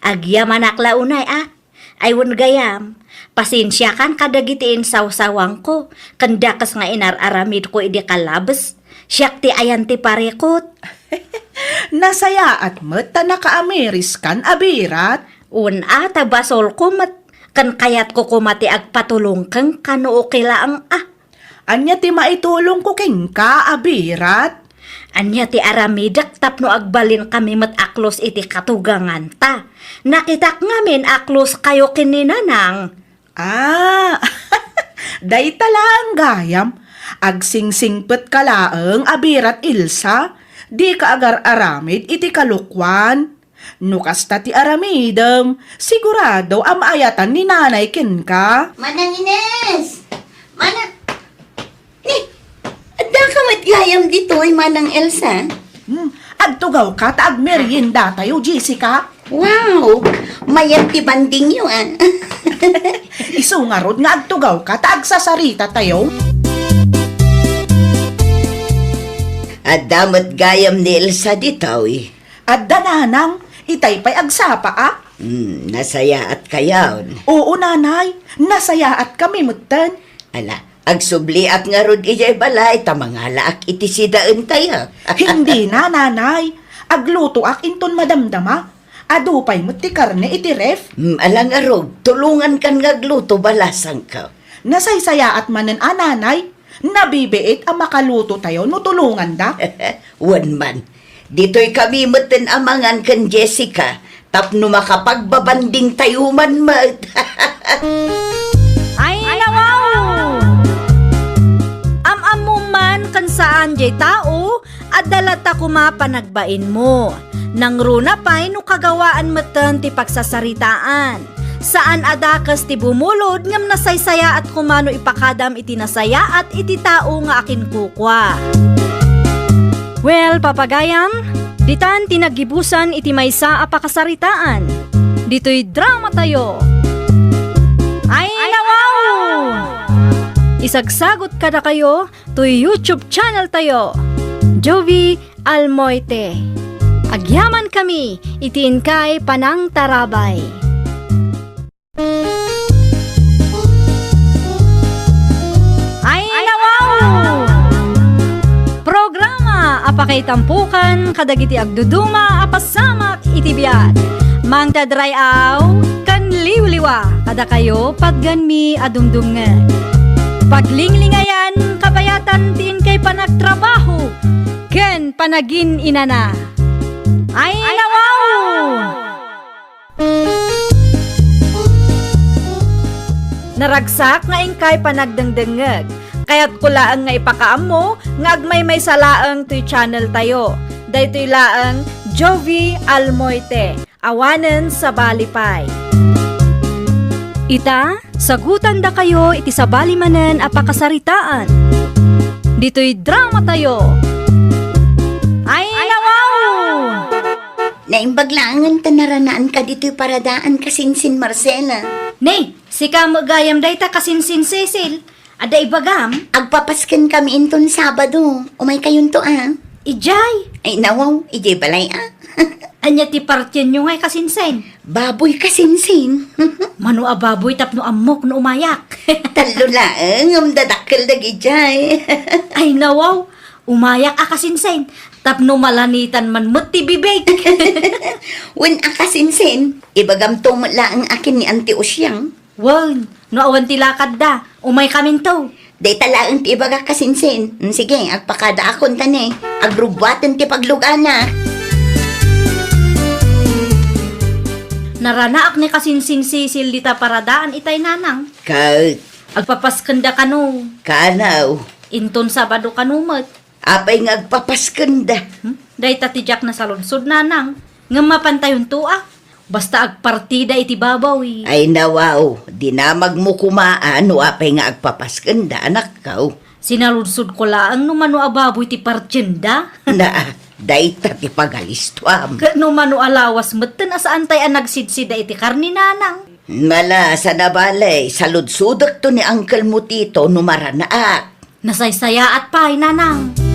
Agyaman aklaunay Aywan gayam. Pasensya kan kadagitiin sawsawang ko. Kandakas nga inararamid ko idi kalabas. Siyak ti ayan ti parekot. Nasaya at mat ta naka-Ameris kan Abirat. Tabasol ko mat. Kan kayat ko kumati agpatulong kang kanoo kilaang Anya ti maitulong ko king ka Abirat. Anya ti aramidak tapno agbalin kami mat aklos iti katugangan ta. Nakitak ngamin aklos kayo kininanang. Day talang gayam. Agsingsingpet kalaeng Abirat Ilsa. Di ka agar aramid iti kalukwan. Nukasta ti aramidem. Sigurado amayatan ni nanay ken ka. Manang Ines! Manang... Adda ka matgayam dito ay Manang Elsa? Agtugaw ka taag merienda tayo, Jessica. Wow! Mayat ti banding yun Isu nga rod nga agtugaw ka taag sasarita tayo. Adda matgayam ni Elsa ditaw eh. At dananang, itay pa'y agsapa Nasaya at kayaon. Oo nanay, nasaya at kami mutan. Ala, agsubli at nga rod ijay balay, tamangala ak iti sidaan tayo. Hindi na nanay, agluto ak inton madamdama. Adupay mo ti karne iti ref. Alang arog, tulungan kan nga gluto balasang ka. Nasaysaya at manan nanay, nabibiit ang makaluto tayo no tulungan da. Wan man, dito'y kami matan amangan kan Jessica, tapno makapagbabanding tayo man mat. Ay, nawa saan jay tao at dalata kuma panagbain mo. Nang runa pa'y no kagawaan matan ti pagsasaritaan. Saan adakas ti bumulod ngam nasaysaya at kumano ipakadam iti nasaya at iti tao nga akin kukwa. Well, papagayam, ditan tinagibusan iti maysa a pakasaritaan. Dito'y drama tayo. Ay nawaw! Isagsagot kada kayo to YouTube channel tayo. Jovi Almoite. Agyaman kami, itiin kay Panang Tarabay. Ay nawaw! Programa apakay tampukan kadagiti agduduma apasamak itibiyat. Mang tadrayaw kan liwliwa kada kayo pagganmi adumdungan. Paglinglingayan kabayatan tin kay panagtrabaho ken panagin inana. Ay nawaw! Naragsak nga ingkay panagdengdengeg. Kaya't kulaang nga ipakaamo nga agmay may salaang to'y channel tayo. Daytoy laang Jovi Almoite. Awanen sa Balipay. Ita, sagutan da kayo iti sa balimanen a pakasaritaan. Dito'y drama tayo. Ay nawaw! Naimbaglangan tanaranaan ka dito'y paradaan kasinsin Marcela. Nay, si kamo gayam day ta kasinsin Cecil. Ada ibagam, Agpapaskan kami inton Sabado. Umay kayon to ijay. Ay nawaw, ijay balay Anya ti partyan nyo ngay kasinsin. Baboy kasinsin. Mano ababoy tapno amok no umayak. Talo laeng, dadakkel dagi ijay. Ay nawaw, umayak a kasinsin. Tapno malanitan man mo't ti bibig. Wen akasinsin, ibagam to laeng akin ni Auntie Osyang. Wow, no awan ti lakad da. Umay kamin to. Day talaang ti ibaga kasinsin. Sige, agpakada akon tani. Agrubwatan ti paglugana. Naranaak ni kasinsin Cecil dita paradaan itay nanang. Kaut, Agpapaskanda kano. kanaw. Inton Sabado kanumot. Apay nga agpapaskanda. Day tatijak na sa lunsod nanang. Nga mapantayon to Basta agpartida iti babaw Ay nawaw, dinamag mo kumaan o apay nga agpapaskanda, anak kaw. Sinalunsod ko laang numano ababoy ti partyenda. Na, dayta ti pagalistuam. Numano alawas meten asaan tay ang nagsidsida iti karni nanang. Mala, sa nabalay, saludsudak to ni Uncle mo tito numaranaak. Nasaysaya at pay nanang.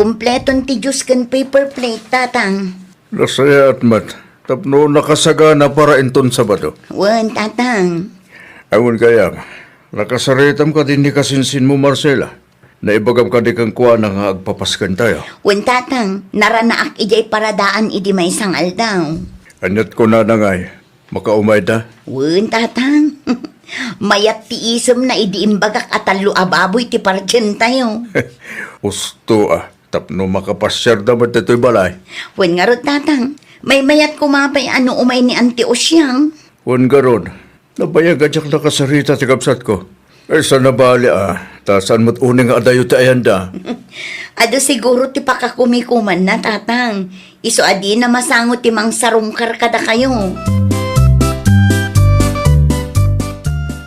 Kumpleton ti Diyos kan paper plate, tatang. Nasaya at mat. Tapno nakasagana para inton Sabado. Wan, tatang. Awan kaya, nakasaritam ka din ni kasinsin mo, Marcela. Naibagam ka di kang kuha na nga agpapaskan tayo. Wan, tatang, naranaak ijay paradaan idi may isang aldaw. Anyat ko na nangay, makaumay da. Wan, tatang. Mayat ti isem na idi imbagak at talo ababoy ti parjen tayo. Usto tapno makapasyar damat ito'y balay. Wan nga ro, tatang. May mayat kumapay ano umay ni Auntie Osyang. Wan garon, nabayag adyak nakasarita ti kapsat ko. Ay sa nabali tasan mo't uning adayo ti ayanda. Ado siguro ti pakakumikuman na, tatang. Iso adi na masangot ti mang sarungkar kada kayo.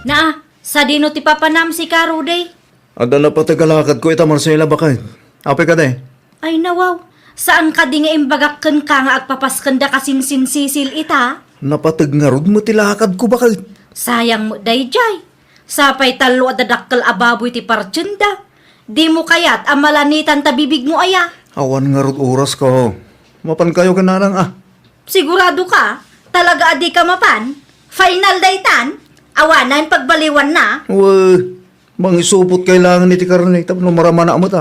Na, sa dino ti papanam si Karo day. Ada na patagalakad ko ita, Marcela, bakay. Apay ka de. Ay nawaw, saan ka di nga imbagakkan ka nga agpapaskanda kasinsin Cecil ita? Napatag nga rod mo tilakad ko bakay. Sayang mo day jay. Sapay talo at dadakkel ababoy ti partyenda. Di mo kayat ang malanitan tabibig mo aya. Awan nga rod oras ko. Mapan kayo ka na lang Sigurado ka? Talaga adi ka mapan? Final day tan? Awanan pagbaliwan na? Uy, mangisupot kailangan iti karne. Tapno marama na amot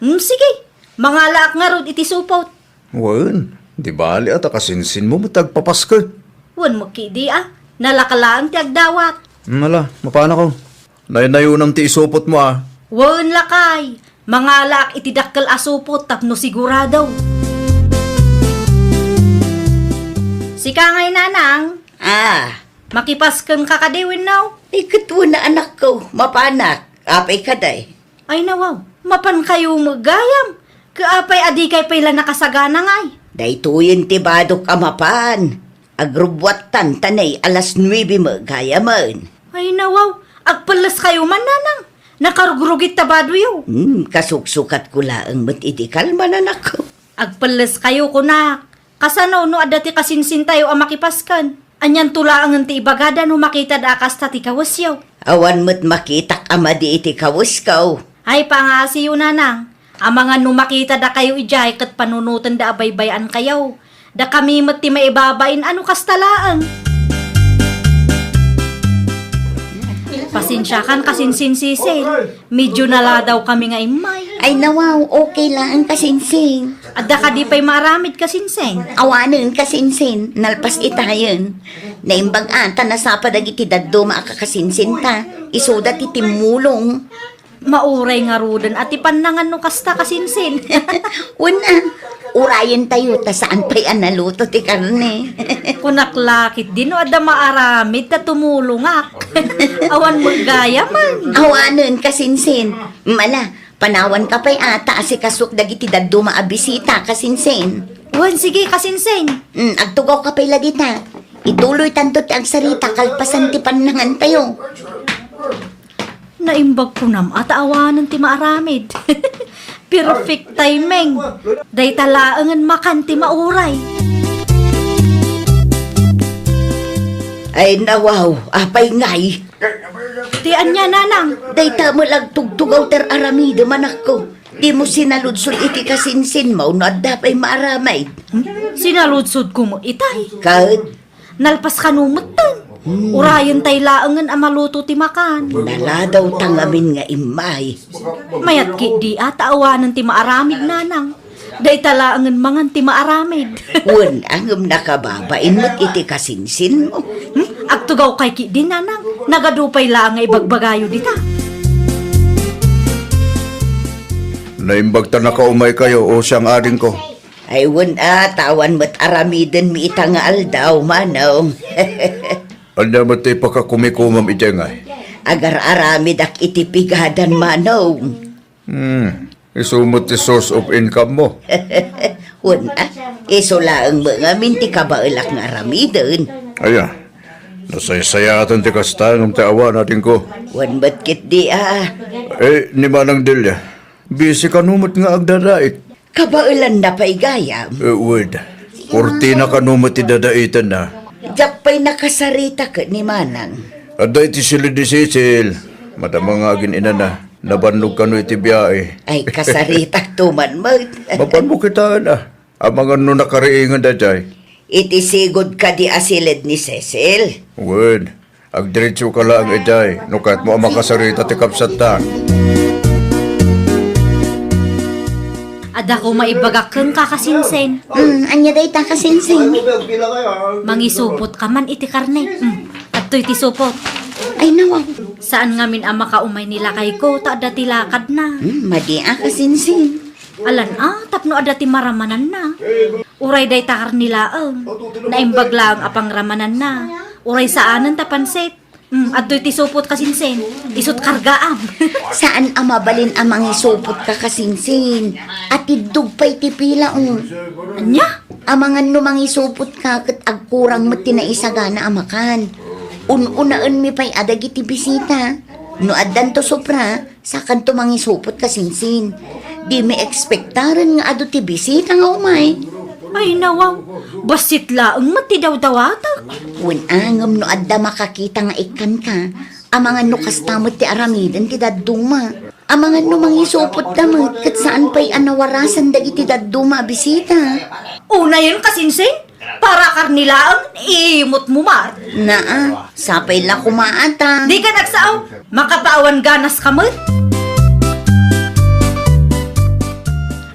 Sige, mga laak nga rod iti supot. Wan, di bali at kasinsin mo matagpapaskal. Wan mo kidi nalakalaan ti agdawat. Mala, mapana ko. Naynayunam ti isupot mo Wan lakay, mga laak iti dakkel asupot tapno sigurado. Sika ngay nanang, makipasken kakadiwin now. Ikatwa na anak ko, mapanak. Apay ka day. Ay nawaw, mapan kayo magayam. Kaapay adi kay pala nakasagana ngay. Daytoyin ti badok amapan. Agrubwatan tanay alas 9 magaya man. Ay nawaw, agpalas kayo man nanang. Nakarugrugit tabado yo. Kasuksukat ko laang matidikal manan ako. Agpalas kayo kunak. Kasano no adati kasinsin tayo ang makipaskan. Anyan tula ang ti ibagada no makita da akas tati kawasyaw. Awan mo't makitak ama di iti kawaskaw. Ay pangasi yun nanang. Ang mga no makita da kayo ijay kat panunutan da abaybayan kayo. Da kami mati maibabain ano kastalaan. Pasensyakan kasinsin sisil. Medyo nala daw kami nga imay. Ay nawaw, okay lang ang kasinsing. Adda ka di pa'y maramid kasinseng. Awanin kasinsing, nalpas itayon. Naimbag ata na sa padagiti daddo maakakasinsin ta. Isuda ti timulong. Mauray nga rudan at ipanangan no kasta kasinsin. Una, urayan tayo ta saan pa'y analuto ti karne. Kunaklakit din no adda maaramid ta tumulungak. Awan mo gaya man. Awanin kasinsin. Mala, panawan ka pa'y ata asikasok dagiti daddo maabisita kasinsin. Wan sige kasinseng. Agtugaw ka pa'y ladita. Ituloy tanto ti ang sarita kalpasan ti panangan tayo. Naimbag ko nam at awanan ti maaramid. Perfect timing. Day talaangan makanti mauray. Ay nawaw, apay ngay. Tian niya nanang. Dayta mo lang tugtugaw ter aramida manak ko. Di mo sinaludsol iti kasinsin mo na dapay maaramay. Sinaludsod ko mo itay. Kahit Nalpas kanumutan. Urayan tay laangan ang maluto ti makan. naladaw tangamin nga imay. Mayat ki di at awanan ti maaramid nanang. Day talaangan mangan ti maaramid. Wan angam nakababain mo't iti kasinsin mo. Agtugaw kay ki din nanang. Nagadupay lang nga ibagbagayo dita. Naimbag ta nakaumay kayo o siyang aring ko. Ay wan tawan mo't aramiden mi itangal daw manong. Anda mo tayo pagkakumikumam iti ngay. Agar aramid ak itipigadan manong. Isumot ti source of income mo. Wan iso laang mga minti kabailak nga aramiden. Aya, nasaysayatan ti kastangam ti awa natin ko. Wan ba't kit di Ni Manang Delia, busy ka numot nga agdadait. kabailan na pa'y gayam. Word, kurtina ka numot ti dadaitan na. Diyak pa'y nakasarita ka ni Manang. Ada iti sila di Cecil. Madama nga agin ina na. Nabanlog ka no iti biyae. Ay kasarita tuman mo. Mapan mo kita na. Ang mga no nakariingan da jay. Iti sigod ka di asilid ni Cecil. Word, agdiretso ka lang ejay. No kahit mo ang makasarita ti kapsat ta. Ada ko maibagak kang kakasinsen. Anya day ta kasinsing. Mangisupot ka man iti karne. At to'y ti supot. Ay nawaw, Saan ngamin ang makaumay nila kay ko, ta adati lakad na. madi kasinsing. Alan tapno adati maramanan na. Uray day takar nila naimbag lang apang ramanan na. Uray saanan tapanset. At to'y ti supot kasinsen. Isot kargaam. Saan amabalin amang isupot ka kasinsing? At idug pa'y tipila Anya? Amangan numang isupot ka kat agkurang mo tinaisagana amakan. Ununaan mi pa'y adagi ti bisita. No addan to sopra, sakan to mangisupot kasinsin. Di mi ekspektaran nga ado ti bisita nga umay. Ay nawaw. Basit laang mati daw dawatak. Unangam no adda makakita nga ikan ka. Amangan no kastamot ti aramiden ti dadduma. Amangan no mangisupot damot kat saan pa'y anawarasan dagi ti dadduma bisita. Una yun kasinsen. Para karnilaang imot mo mar. Naa, sapay la kumaata. Di ka nagsaaw. Makapaawan ganas ka mo.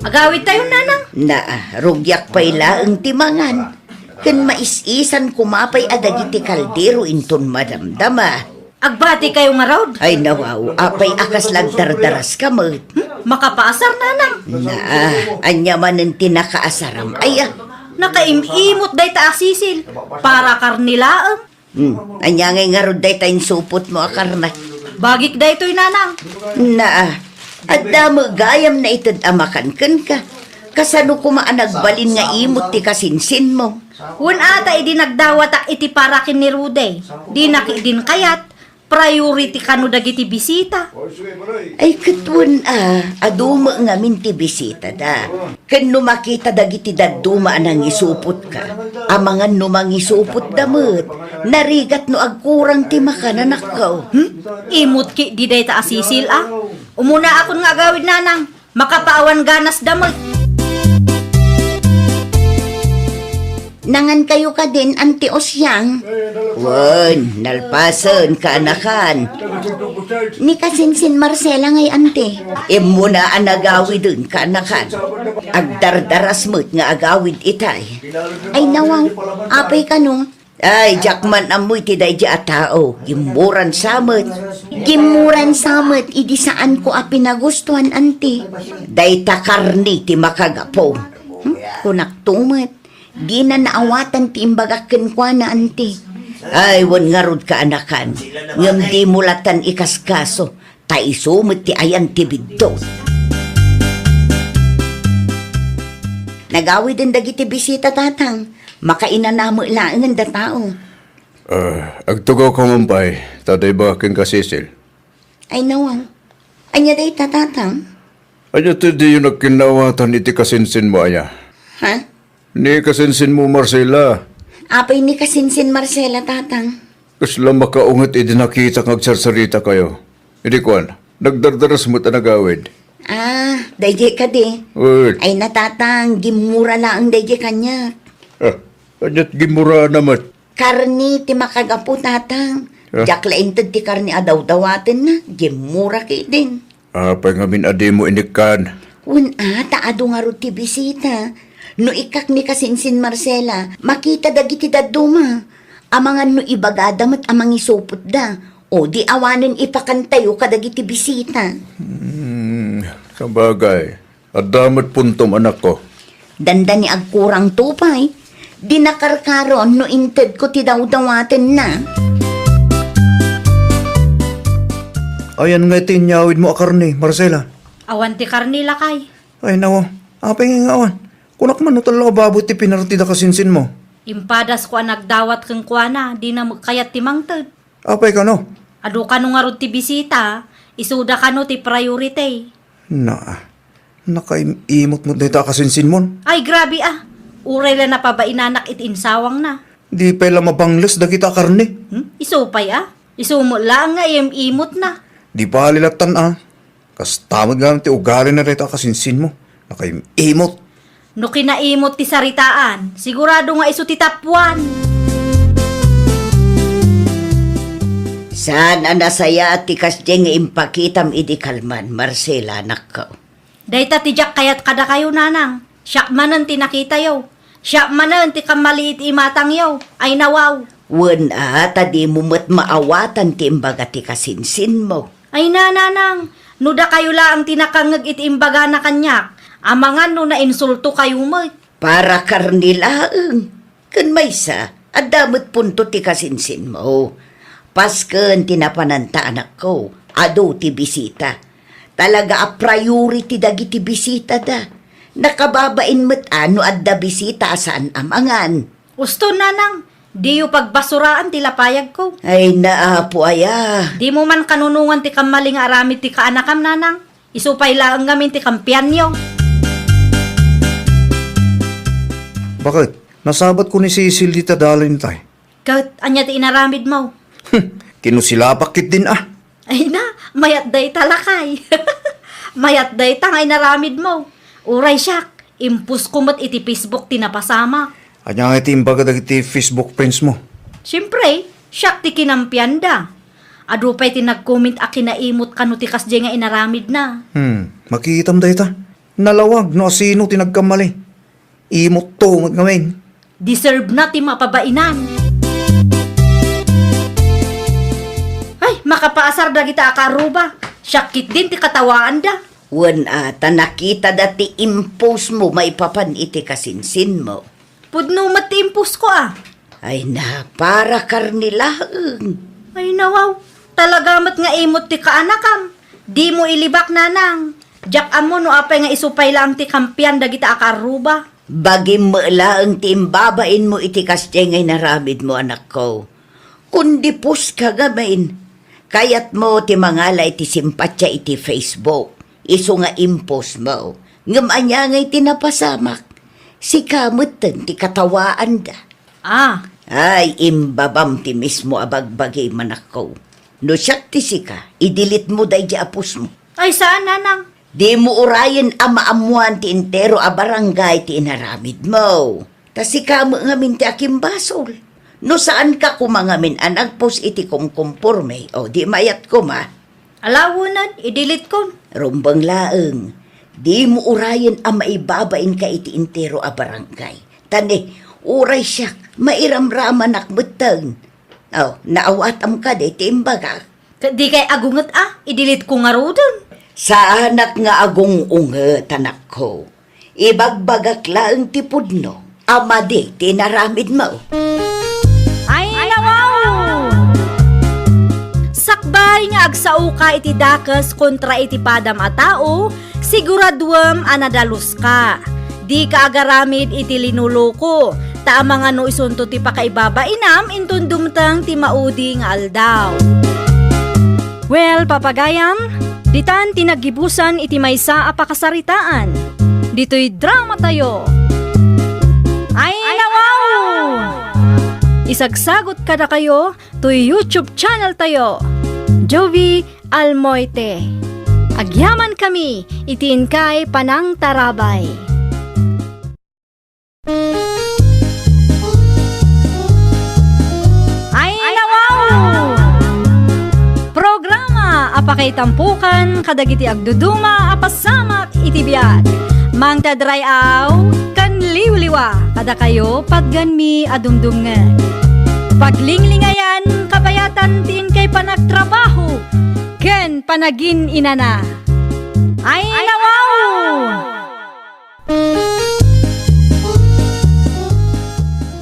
Agawid tayo nanang. Rugyak pa'y laang timangan. Kan maisisan kumapay adagiti kaldero inton madamdama. Agbati kayo nga raod. Ay nawaw, apay akas lang dardaras ka mo. Makapaasar nanang. Anya man ang tinakaasaram. Ay Nakaimimot day ta asisil. Para karnilaang. anya ngay nga rod day tayong supot mo akarna. Bagik da ito'y nanang. Na, adda mo gayam na itad amakan ka. Kasano kuma nagbalin nga imot ti kasinsin mo. Wen ata idi nagdawat ak iti parakin ni Rude. Di nakidin kayat. Priority kano dagiti bisita. Ay katun aduma nga minti bisita da. Ken no makita dagiti daduma anang isupot ka. Amangan no mangisupot damot. Narigat no agkurang ti makanan akaw. Imot ki di day ta asisil ah. Umuna akon nga gawid nanang. Makapaawan ganas damot. Nangan kayo ka din, Auntie Osyang. Wan, nalpasan ka anakan. Ni kasinsin Marcela ngay, Ante. Imo na ang agawid dun ka anakan. Agdardaras mo't nga agawid itay. Ay nawaw, apay ka no. Ay, jakman amoy tiday di atao. Gimuran samot. Gimuran samot, idi saan ko a pinagustuhan, Ante. Day takarni ti makagapo. Kunak tumat. Di na naawatan ti imbagakin kwa na, Ante. Ay, wan nga rod ka anakan. Ngam di mulatan ikaskaso. Taisumot ti ayan ti biddo. Nagawid din dagiti bisita, tatang. Makainanamo ilangan da tao. Agtugaw ka mampay, taday ba king kasisil? Ay nawaw. Anya day tatatang? Anya ti di yung nagkinawatan iti kasinsin mo aya. Ha? Ni kasinsin mo Marcela. Apay ni kasinsin Marcela, tatang. Kasla makaungat iti nakita kag sarsarita kayo. Hindi kwan, nagdardaras mo ta nagawid. Dayje ka di. Uy, Ay natatang, gimura lang ang dayje kanya. anyat gimura naman. Karni ti makagapu, tatang. Ah? Jaklain ti karni adaw-dawatin na. Gimura kay din. Apay ngamin adi mo inikan. Taado nga ro ti bisita. No ikak ni kasinsin Marcela, makita dagiti daduma. Amangan no ibagadamat amang isupot da. O di awanen ipakantayo kadagiti bisita. Sabagay, adamat puntom anak ko. Danda ni agkurang tupay. Di nakarkaron no inted ko ti daw-dawaten na. Ayan nga tinyawid mo akarni, Marcela. Awan ti karnila kay. Ay nawa, apay nga awan. Kunak man utalo babot ti pinartida kasinsin mo. Impadas ko ang nagdawat kang kuana. Di na kayat ti mangtod. Apay ka no? Adu ka no nga ro ti bisita. Isuda ka no ti priority. Nakaimot mo dito kasinsin mo. Ay grabe ah. Uray lang na pa ba inanak itinsawang na. Di pala mabangles da kita karni. Isupay ah. Isumo lang nga imot na. Di pa halilatan Kas tamad nga ti ugali na rito kasinsin mo. Nakaimot. No kinaimot ti saritaan, sigurado nga iso ti tapuan. Sana nasaya at tikas nga impakitam idi kalman, Marcela, anak ko. Dayta ti jak kayat kada kayo nanang. Siyak manan ti nakita yo. Siyak manan ti kamaliit imatang yo. Ay nawaw. Wan tadi mo mat maawatan ti imbaga ti kasinsin mo. Ay nanang. Nuda kayo lang tinakangag iti imbaga na kanyak. Amangan no na insulto kayo mo. Para karnilaang. Kan maysa, adamot punto ti kasinsin mo. Pasken tinapananta anak ko. Ado ti bisita. Talaga a priority dagiti bisita da. Nakababain mo't ano adda bisita saan amangan. Gusto nanang. Di yu pagbasuraan ti lapayag ko. Ay naapo aya. Di mo man kanunungan ti kamaling aramid ti kaanakam nanang. Isupay lang ngamin ti kampiyan yo. Bakit? Nasabat ko ni Cecil dita dalin tay. Kat anya ti inaramid mo. Kinusilapakit din Ay na, mayat day talakay. Mayat day tangay naramid mo. Uray siyak, impus kumot iti Facebook tinapasama. Anya nga iti imbaga dagiti Facebook friends mo. Siyempre, siyak ti kinampian da. Adu pa'y tinag-comment a kinaimot kanu ti kasdi nga inaramid na. Makikitam dayta. Nalawag no sino tinagkamali. Imot to ngamin. Deserve na ti mapabainan. Ay, makapaasar da kita akaruba. Syakit din ti katawaan da. Wan nakita dati impose mo maipapan iti kasinsin mo. Pudno matiimpus ko ah. Ay na, para karnilaang. Ay nawaw, Talagamat nga imot ti kaanakam. Di mo ilibak nanang. Jak amo no apay nga isupay lang ti kampian dagita akaruba. Bagi mo lang ti imbabain mo iti kastya ngay naramid mo, anak ko. Kundi pus ka gamain. Kayat mo ti mangala iti simpatya iti Facebook. Iso nga impos mo. Ngam anya ngay tinapasamak. Si kamutan ti katawaan da. Ah, Ay, imbabam ti mismo abagbagi manak ko. No siyak ti sika, idilit mo day di apos mo. ay saan nanang? Di mo urayan amaamuan ti intero a barangay ti inaramid mo. Tasika mo ngamin ti akim basol. No saan ka kumangamin ang nagpos iti kumkumpurme o di mayat ko ma. Alawunan, idilit ko. Rumbang laeng, di mo urayan ang maibabain ka iti intero a barangay. Tani, uray siya, mairamraman nakbutang. Oh, naawatam ka de, timbaga. Di kay agungat idilit ko nga rodon. Sa anak nga agong unget, anak ko, ibagbagak laeng tipudno, ama di, tinaramid mo. Ay, nawaw! Sakbay nga agsao ka iti dakas kontra iti padam a tao, siguraduam anadalus ka. Di ka agaramid iti linuloko, ta mga no isunto ti pakaibabainam intun dumtang ti maudi nga aldaw. Well, papagayam, ditan tinagibusan iti maysa a pakasaritaan. Dito'y drama tayo. Ay, nawaw! Isagsagot kada kayo to YouTube channel tayo. Jovi Almoite. Agyaman kami, itiin kay Panang Tarabay. Ay, nawaw! Programa apakay tampukan kadagiti agduduma apasamak iti biag. Mang tadrayaw kan liwliwa kada kayo pagganmi adumdumngan. Paglinglingayan kabayatan tiin kay panagtrabaho ken panagin inana. Ay, nawaw!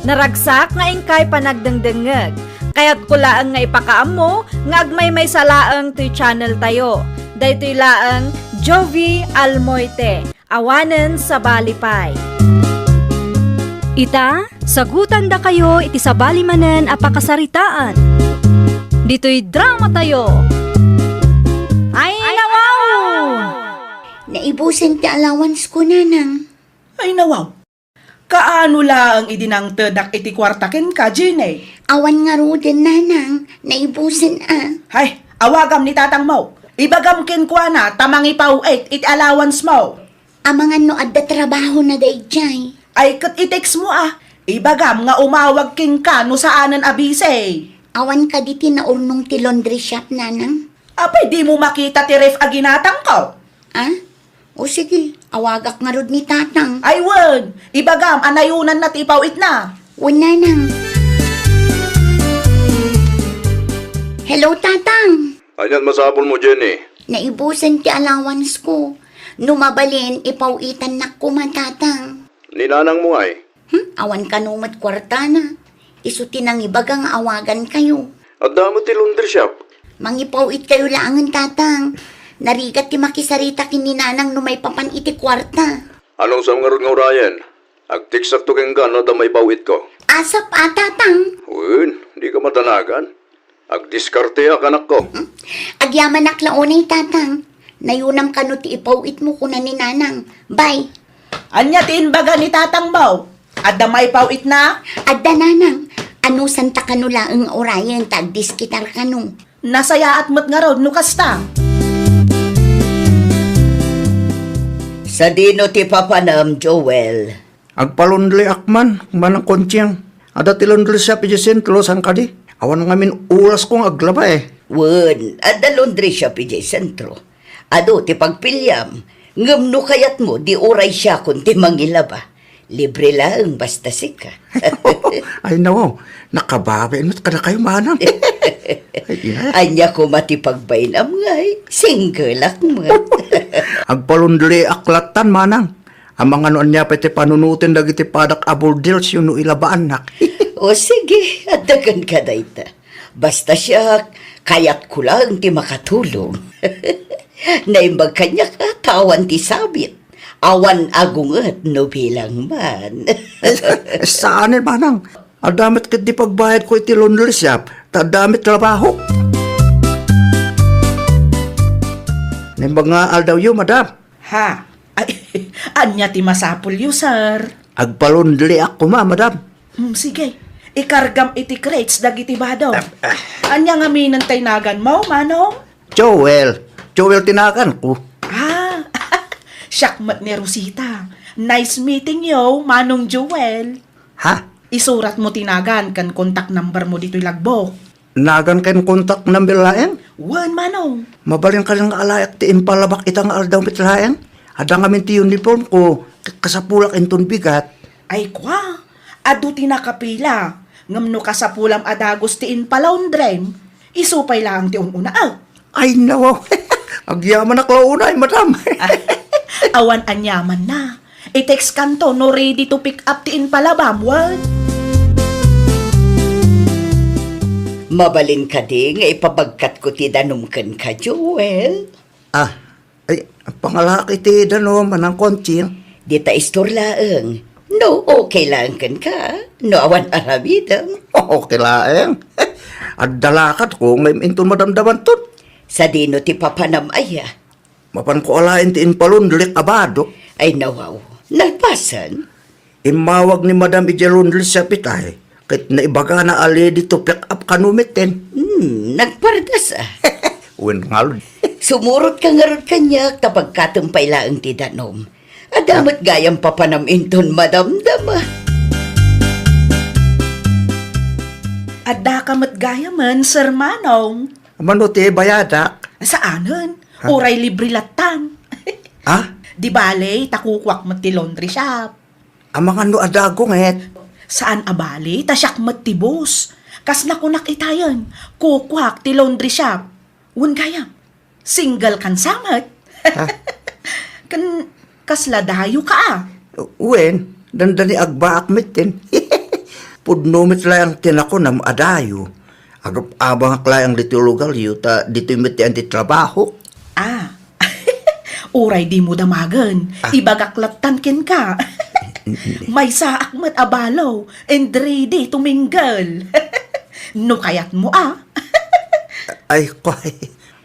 Naragsak nga ingkay panagdengdengeg. Kaya't kulaan nga ipakaam mo, nga agmay may salaang to'y channel tayo. Daytoy laang Jovi Almoite, awanen sa balipay. Ita, sagutan da kayo iti sabali manen apakasaritaan. Dito'y drama tayo. Ay, nawaw! Naibusan ti allowance ko, nanang. Ay nawaw. Kaano lang idinang tedak iti kwartaken ka, Jine? Awan nga rodin, nanang. Naibusan Hay, awagam ni tatang mo. Ibagam ken kwa na tamang ipauit iti allowance mo. Amangan no adda trabaho na dayjay. Ay kat i-text mo Ibagam nga umawag ken ka no saanan abise. Awan ka di tinaurnong ti laundry shop, nanang. Apay di mo makita ti ref aginatang ko. O sige, awagak nga rod ni tatang. Ay wag, ibagam anayunan na ti ipauit na. Wala nang. Hello, tatang. Ayan masapol mo, Jenny. Naibusan ti allowance ko. Numabalin, ipauitan na ko man, tatang. Ninanang mo ay. Awan ka numat kwarta na. Isuti nang ibagang awagan kayo. At damo ti laundry shop. Mangipauit kayo laangan, tatang. Narigat ti makisarita kininanang no may papan iti kwarta. Anong samngarod nga urayan? Agtiksak to keng gano da may pawit ko. Asap tatang. Uwin, di ka matanagan. Agdiskarte anak ko. Agyaman naklaunay, tatang. Nayunam ka no ti ipauit mo kunan ni nanang. Bye. Anya ti inbaga ni tatang mo. Adda may pauit na. Adda, nanang. Ano santa kanula ang orayan tagdiskitar kanu. Nasaya at mat nga raw no kasta. Sa dino ti papanam, Joel. Agpalundli akman, manang konsyang. Ada ti laundry shop iti sentro sang kadi. Awan ngamin uras kong aglaba Wen, ada laundry shop iti sentro. Ado ti pagpilyam, ngem no kayat mo di uray siya kun ti mangilaba. Libre lang basta sika. Ay nawaw, nakababain mo't kada kayo manang. Ay, ina. Anya ko matipagbainam ngay, single akman. Agpalundli aklatan manang. Ang mga noon niya pati panunutin dagiti padak abordils yun no ilabaan nak. O sige, adagan ka dayta. Basta siya, Kaya't ko lang ti makatulong. Naimbag kanya tawan ti sabit. Awan agunget no bilang man. Saan manang? Adamit kat di pagbayad ko iti laundry shop, tadamit trabaho. Nimbag nga aldaw yu, madam. Ha? Ay, anya ti masapul yu, sir. Agpalundli ako madam. Sige, ikargam iti crates dagiti bado. Anya nga minantay nagan mo, manong? Joel tinakan ko. Ah, syakmat ni Rosita. Nice meeting yo, Manong Joel. Ha? Isurat mo tinagan kan contact number mo dito'y lagbok. Nagan kayo kontak ng bilaeng? Wan, Manong. Mabalin ka lang alayak ti impalabak itang aldaw mitlaeng? Adang amin ti uniform ko, kasapulak inton bigat. Ay kwa, adu tinakapila. Ngamno ka sa pulam adagos ti inpalaundrem. Isupay lang ti ununa. Ay nawaw, agyaman na klaunay, madam. Awan anyaman na. I-text kanto no ready to pick up ti inpalabam, wan. Mabalin ka di nga ipabagkat ko ti danumken ka, Joel. Ay, pangalaki ti dano manang konching. Di ta istorlaeng. No, okay lang kan ka. No, awan aramidam. Okay laeng. At dalakat ko, may inton madamdaman ton. Sa dino ti papanam aya. Mapan ko alain ti inpalundli kabado. Ay nawaw, nagpasan. Imawag ni Madam Ijelundli sa pitay. Kahit naibaga na ali dito pick up kanumitin. Nagpardas ah. Uwin ngalod. Sumurot ka nga ron kanya kapag katumpay laang ti danom. Adamot gayang papanaminton madamdama. Adda ka matgaya man, Sir Manong. Mano ti bayadak? Saanan? Uray libre latan. Di bale, takukwak mat ti laundry shop. Amang ano adago nget. Saan abali, tasyak mat ti boss. Kas nakunak itayan, kukwak ti laundry shop. Wan gayam, single kan samat. Kasla dayo ka Uwin, dandani agbaak mitin. Pudnomit lang tinako na adayo. Agap abang aklayang dito lugar yu, ta dito imiti anti trabaho. Uray di mo damagan, ibagaklatan ken ka. May saak mat abalaw, and ready to mingle. No kayat mo Ay, koy.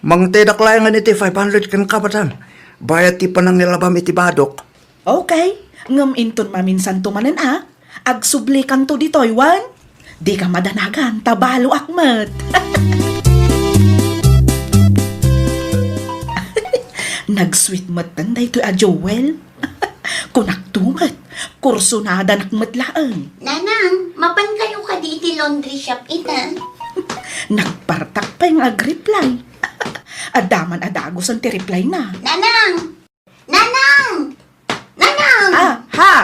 Mang tedak lang nga iti 500 kan kabatan. Bayat ti panang nilabam iti badok. Okay, ngam inton maminsan tumanan Agsubli kan to ditoy, wan. Di ka madanagan, tabalo akmat. Nag-sweet mat tanday to Joel. Kunaktumat, kursunada nakmatlaan. Nanang, mapan kayo ka di iti laundry shop ita. Nagpartak pa yung ag-reply. Adaman adagos ang ti-reply na. Nanang! Nanang! Nanang! Ha?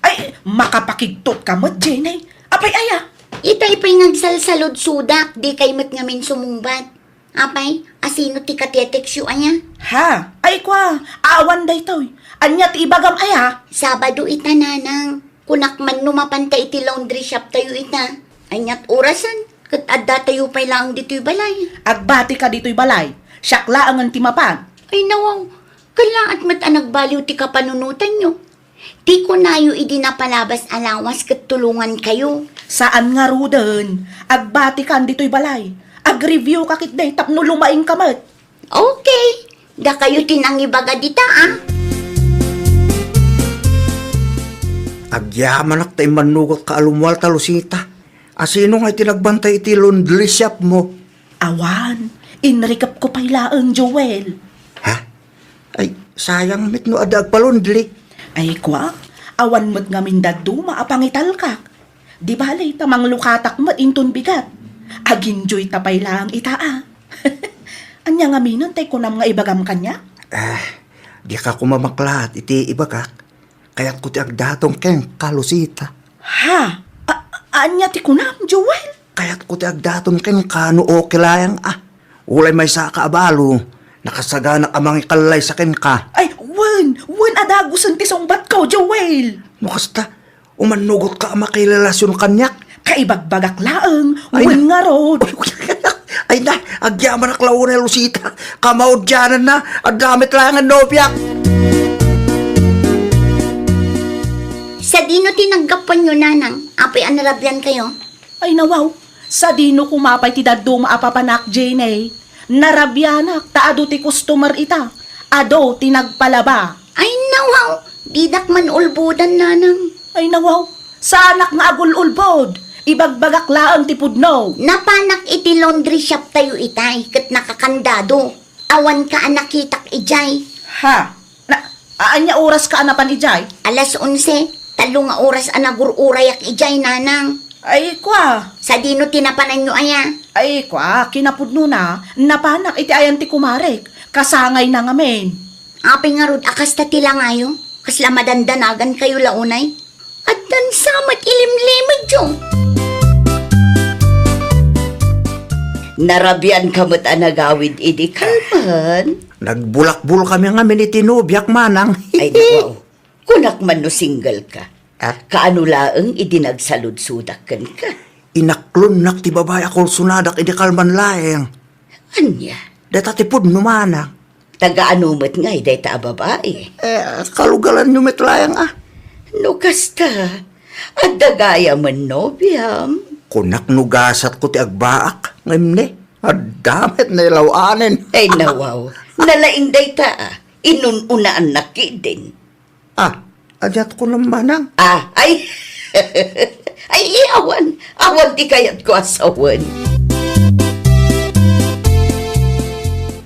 Ay, makapakigtot ka mo, Jenny. Apay aya. Itay pa'y nagsalsalod sudak, di kay mat ngamin sumumbat. Apay, asino ti kateteksyo anya? Ha? Ay kwa, awan day toy. Anyat ibagam aya. Sabado ita, nanang. Kunak man numapanta iti laundry shop tayo ita. Anyat orasan, kat adda tayo pa'y lang dito'y balay. Agbati ka dito'y balay. Syakla ang antimapan. Ay nawaw, kala at mat anagbaliw ti kapanunutan nyo. Di ko nayo idi napalabas alawas kat tulungan kayo. Saan nga rudan? Agbati ka dito'y balay. Ag-review ka kitday tapno lumaing kamat. Okay, da kayo tinangibaga dita Agyaman ak tayo manugot ka alumwal talusita. Asino nga tinagbantay iti laundry shop mo? Awan, inrikap ko pailaang Joel. Ha? Ay, sayang mit no adag palundli. Ay kwa, awan mo't ngamin dadu maapangital ka. Di balay tamang lukatak mo't inton bigat. Aginjoy tapay lang itaa. Anya nga minon tay kunam nga ibagam kanya? Di ka kumamaklat iti ibagak. Kaya't ko ti agdatong keng kalusita. Ha? Anya ti kunam, Joel? Kaya't ko ti agdatong keng kano o kilayang Ulay may sa kaabalo. Nakasagana ka mga ikalay sa ken ka. Ay, wan adagusan ti songbat ko, Joel. No kasta, umanugot ka makilalasyon kanyak. Kaibagbagak laang, wan nga rod. Ay na, agyaman na klauna Lucita. Kamaudyanan na, ang damit lang ang nobyak. Sa dino tinaggapan nyo, nanang. Apay anarabyan kayo. Ay nawaw, sa dino kumapay ti daddo maapapanak Jane. Narabyanak, taado ti customer ita. Ado, tinagpalaba. Ay, nawaw. Didak man ulbudan, nanang. Ay nawaw, sa anak nga agul-ulbod. Ibagbagak laang ti pudno. Napanak iti laundry shop tayo itay, kat nakakandado. Awan ka anakitak ijay. Ha? Aanya oras ka anapan ijay? Alas 11, talo nga oras anagur-urayak ijay, nanang. Ay kwa. Sa dino tinapanan nyo aya. Ay kwa, kinapudno na. Napanak iti ayan ti kumarek. Kasangay na ngamen. Apay nga rod akas ta tila ngayo. Kasla madandanagan kayo launay. At dan samat ilimlimig jo. Narabyan kamot anagawid idi kalman. Nagbulakbul kami nga miniti nobyak manang. Ay nawaw, kunak man no single ka. Ah? Kaano laeng idinagsalud-sudakan ka. Inaklon nak ti babae akol sunadak idi kalman laeng. Anya, Deta ti pudno manang. taga-anumat nga iday ta babae. Kalugalan nyo metlayang No kasta, at dagaya man nobyam. Kunak nugasat ko ti agbaak. Ngayon ni, damit na ilawanin. Ay nawaw, nalaing day ta inununaan na din. Adyat ko ng manang. Ay, ay awan di kayat ko asawan.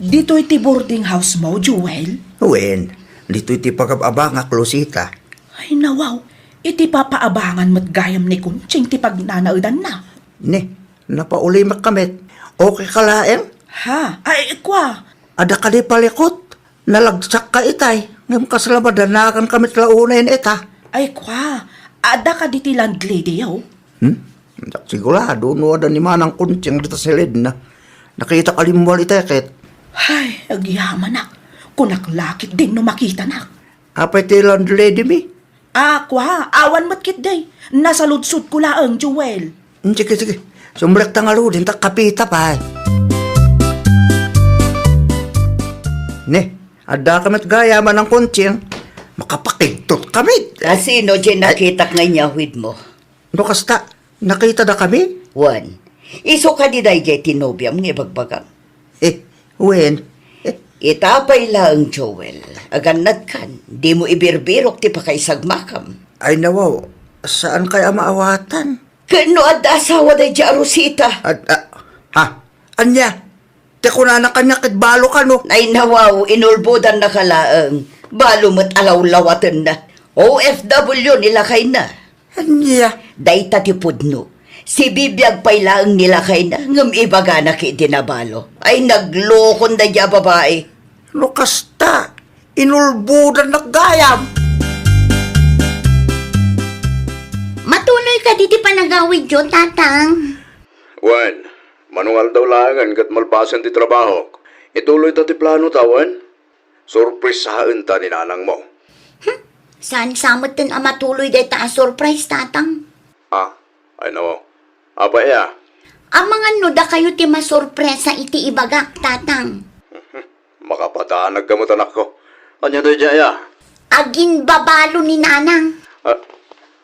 Dito iti boarding house mo, Jewel? Wen, dito iti pagababang Lucita. Ay nawaw, iti papaabangan mo't gayam ni Kunching ti pagnanaudan na. Ni, napauli makamit. Okay ka laeng? Ha? Ay kwa. Ada ka di palikot. Nalagsak ka itay. Ngayon kasalamadaнаkan kamit launayin ita. Ay kwa. Ada ka diti landlady yaw. Sigurado, no ada ni manang kuntsing dito sa lid na. Nakita kalimual itay ket. Ay, agyaman nak. Kunaklakit din no makita nak. Apay ti landlady mi? Kwa, awan mo't kit day. Nasa ludsud ko laang, Jewel. Sige. Sumblek tangalo din ta kapita pa. Ne, ada kamit gaya man ang kuntsing. Makapakigtot kami. Sino dyan nakitak nga nyawid mo? No kasta, nakita na kami? Juan, iso ka di day jay tinobyam ng ibagbagang. Wen, Itapay lang, Joel. Aganad kan, di mo ibirbirok ti pakaisagmakam. ay nawaw, saan kaya maawatan? Kano at asawa day dya Rosita? Anya? Te ko na kanya kit balo ka no? Ay nawaw, inulbudan na kalaang. Balo mo't alaw-lawatan na. OFW nilakay na. Anya? Day tatipudno. Si bibiyag pay lang nilakay na. Ngam ibaga na ki dinabalo. Ay naglokon na dya babae. No kasta, inulbudan na gayam. Matuloy ka diti panagawid jo, tatang. Wen, manual daw langan kat malpasan ti trabaho. Ituloy ta ti plano tawan. Surprisahan ta ni nanang mo. Saan samot tin matuloy day ta surprise, tatang? Ay nawaw. Apa ya? Ang mga nuda kayo ti masurpresa iti ibagak, tatang. Makapatanag ka mo tanak ko. Anya doy jaya? Agin babalo ni nanang.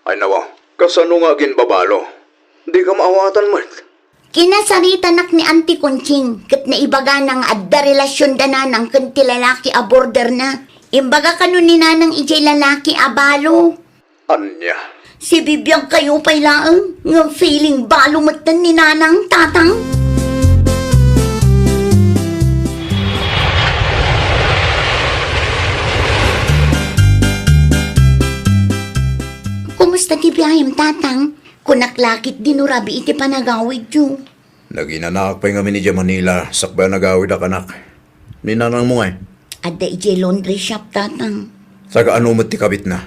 Ay nawaw. Kasano nga ginbabalo? Di ka maawatan mo. Kinasarita nak ni Auntie Conching, kat na ibaga ng adda relasyon da nanang kanti lalaki a border na. Imbaga kanu ni nanang ijay lalaki a balo. Anya? Si bibiyang kayo pa'y laang, nga feeling balo matan ni nanang, tatang. Kumusta ti biyayam, tatang? Kunaklakit dinurabi iti panagawid yu. Naginanak pa nga minidya Manila. Sakba nagawid ak anak. Ninanang mo Adda ijay laundry shop, tatang. Saga ano mo ti kabit na?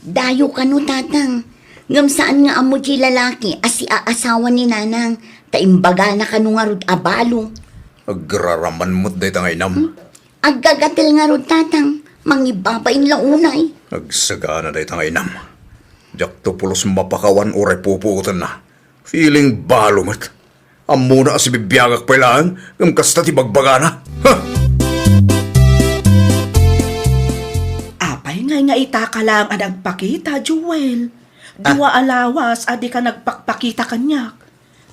Dayo ka no, tatang. Ngam saan nga amo di lalaki asi aasawa ni nanang. Taimbaga na kanu nga rod abalo. Agraraman mo't day tangay nam. Aggagatil nga rod, tatang. Mangibabain launay. Nagsagana day tangay nam. Diyak to pulos mapakawan oray pupuutan na. Feeling balo mo't. Amo na si bibiyagak pa lang, ng kasta ti bagbagana. Ha! Apay nga itaka lang ang nagpakita, Jewel. Dua alawas, adi ka nagpakpakita kanyak.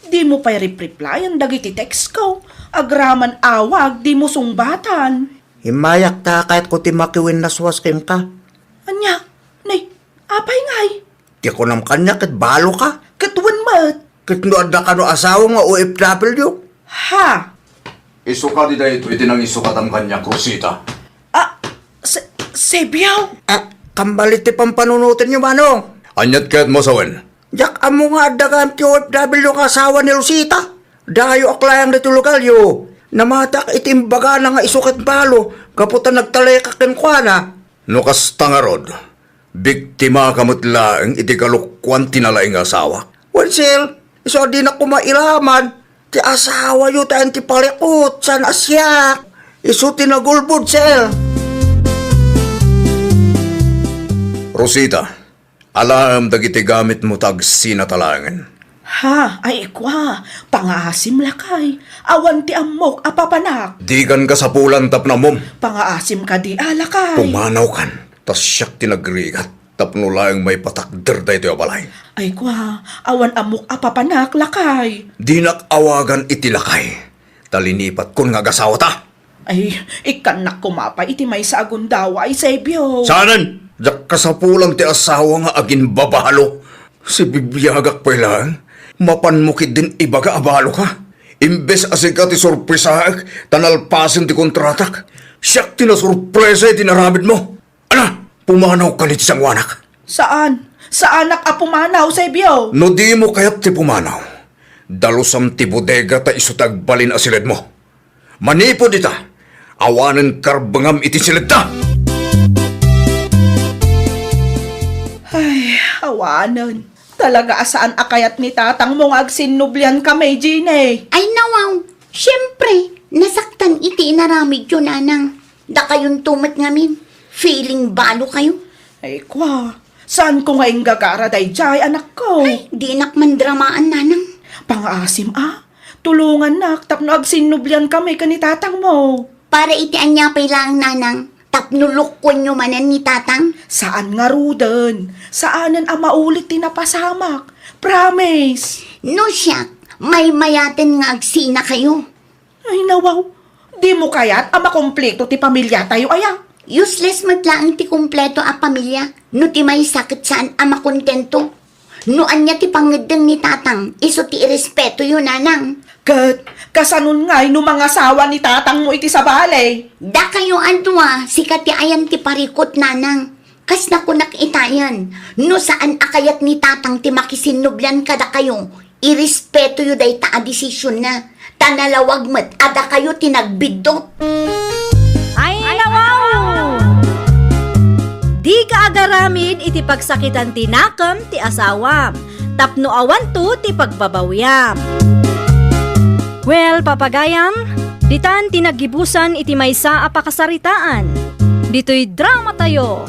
Di mo pa'y reply ang dagiti text ko. Agraman awag, di mo sungbatan. Himayak ta kahit ko ti makiwin na suwas kim ka. Anya, nay, apay ngay. Di ko nam kanya kat balo ka. Katuan mat. Kat noad na ka no asawa nga OFW. Ha? Isuka di dahil ito itinang isukat ang kanya, Rosita. Sebiyaw. Kambalit ti pampanunutin niyo, Manong. Anyat kaya't mo sawen. Jak amo nga adagam ti OFW ka asawa ni Rosita. Dayo aklayang dito lokal yo. Namatak itimbaga na nga isukat balo. Kaputan nagtalay kakenkwana. Nukas tangarod. Biktima kamot laeng iti kalukwan tinalaing asawa. Wansel, iso di na kumailaman. Ti asawa yu tayo ti palikot. San asyak. Iso tinagulbud, sel. Rosita, alam dagiti gamit mo tag sinatalangan. Ha, ay ikwa. Pangaasim lakay. Awan ti amok apapanak. Digan ka sa pulan tap na mom. Pangaasim ka di alakay. Pumanaw kan, tas siyak tinagrigat. Tapno lang may patakder da ito balay. Ay kwa, awan amok apapanak lakay. Dinak awagan itilakay. Talinipat kun nga gasawa ta. Ay, ikanak kumapay iti may sa agundawa ay sebyo. Sanan? Jak ka sa pulang ti asawa nga agin babalo. Si bibiyagak pa lang. Mapanmukid din ibaga abalo ka. Imbes asika ti sorpresaak, tanalpasin ti kontratak. Siyak tinasurpresa iti naramid mo. Ana, pumanaw ka ni ti sangwanak. Saan? Saan nakapumanaw, sebyo? No di mo kayat ti pumanaw. Dalusam ti bodega ta isutagbalin asilid mo. Manipo dita, awanan karbangam iti silid ta. Ay, awanan. Talaga asaan akayat ni tatang mong agsinublian kami, Gine? Ay nawaw, syempre, nasaktan iti inaramid yun, nanang. Da kayong tumat ngamin. Feeling balo kayo. Ay, kwa. Saan ko ngayong gagara dayjay, anak ko? Ay, di nakmandramaan, nanang. Pang-asim, Tulungan nak, tapno agsinublian kami ka ni tatang mo. Para iti anyapay lang, nanang. Tapnulukon nyo manan ni tatang. Saan nga ruden? Saanan ang maulit tinapasamak? Promise! No siya, may mayaten nga agsina kayo. Ay nawaw, di mo kaya't ang makompleto ti pamilya tayo aya. Useless maglaang ti kumpleto a pamilya. No ti may sakit saan ang makontento. No anya ti pangedeng ni tatang, iso ti irespeto yun, nanang. Kat, kasanun nga'y no mga asawa ni tatang mo iti sa balay. Da kayo adwa, sikat ti ayan ti parikot, nanang. Kas na kunak itayan. No saan akayat ni tatang ti makisinublan kada kayo, irespeto yu day ta a desisyon na. Tanalawag met, ada kayo tinagbidot. Ay, nawaw! Di ka agaramid iti pagsakitan tinakam ti asawam. Tapno awan to ti pagbabawyam. Well, papagayam, ditan tinagibusan iti maysa a pakasaritaan. Dito'y drama tayo.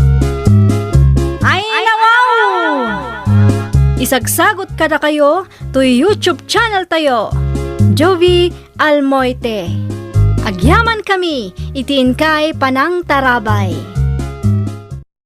Ay, nawaw! Isagsagot kada kayo to YouTube channel tayo. Jovi Almoite. Agyaman kami, itiin kay Panang Tarabay.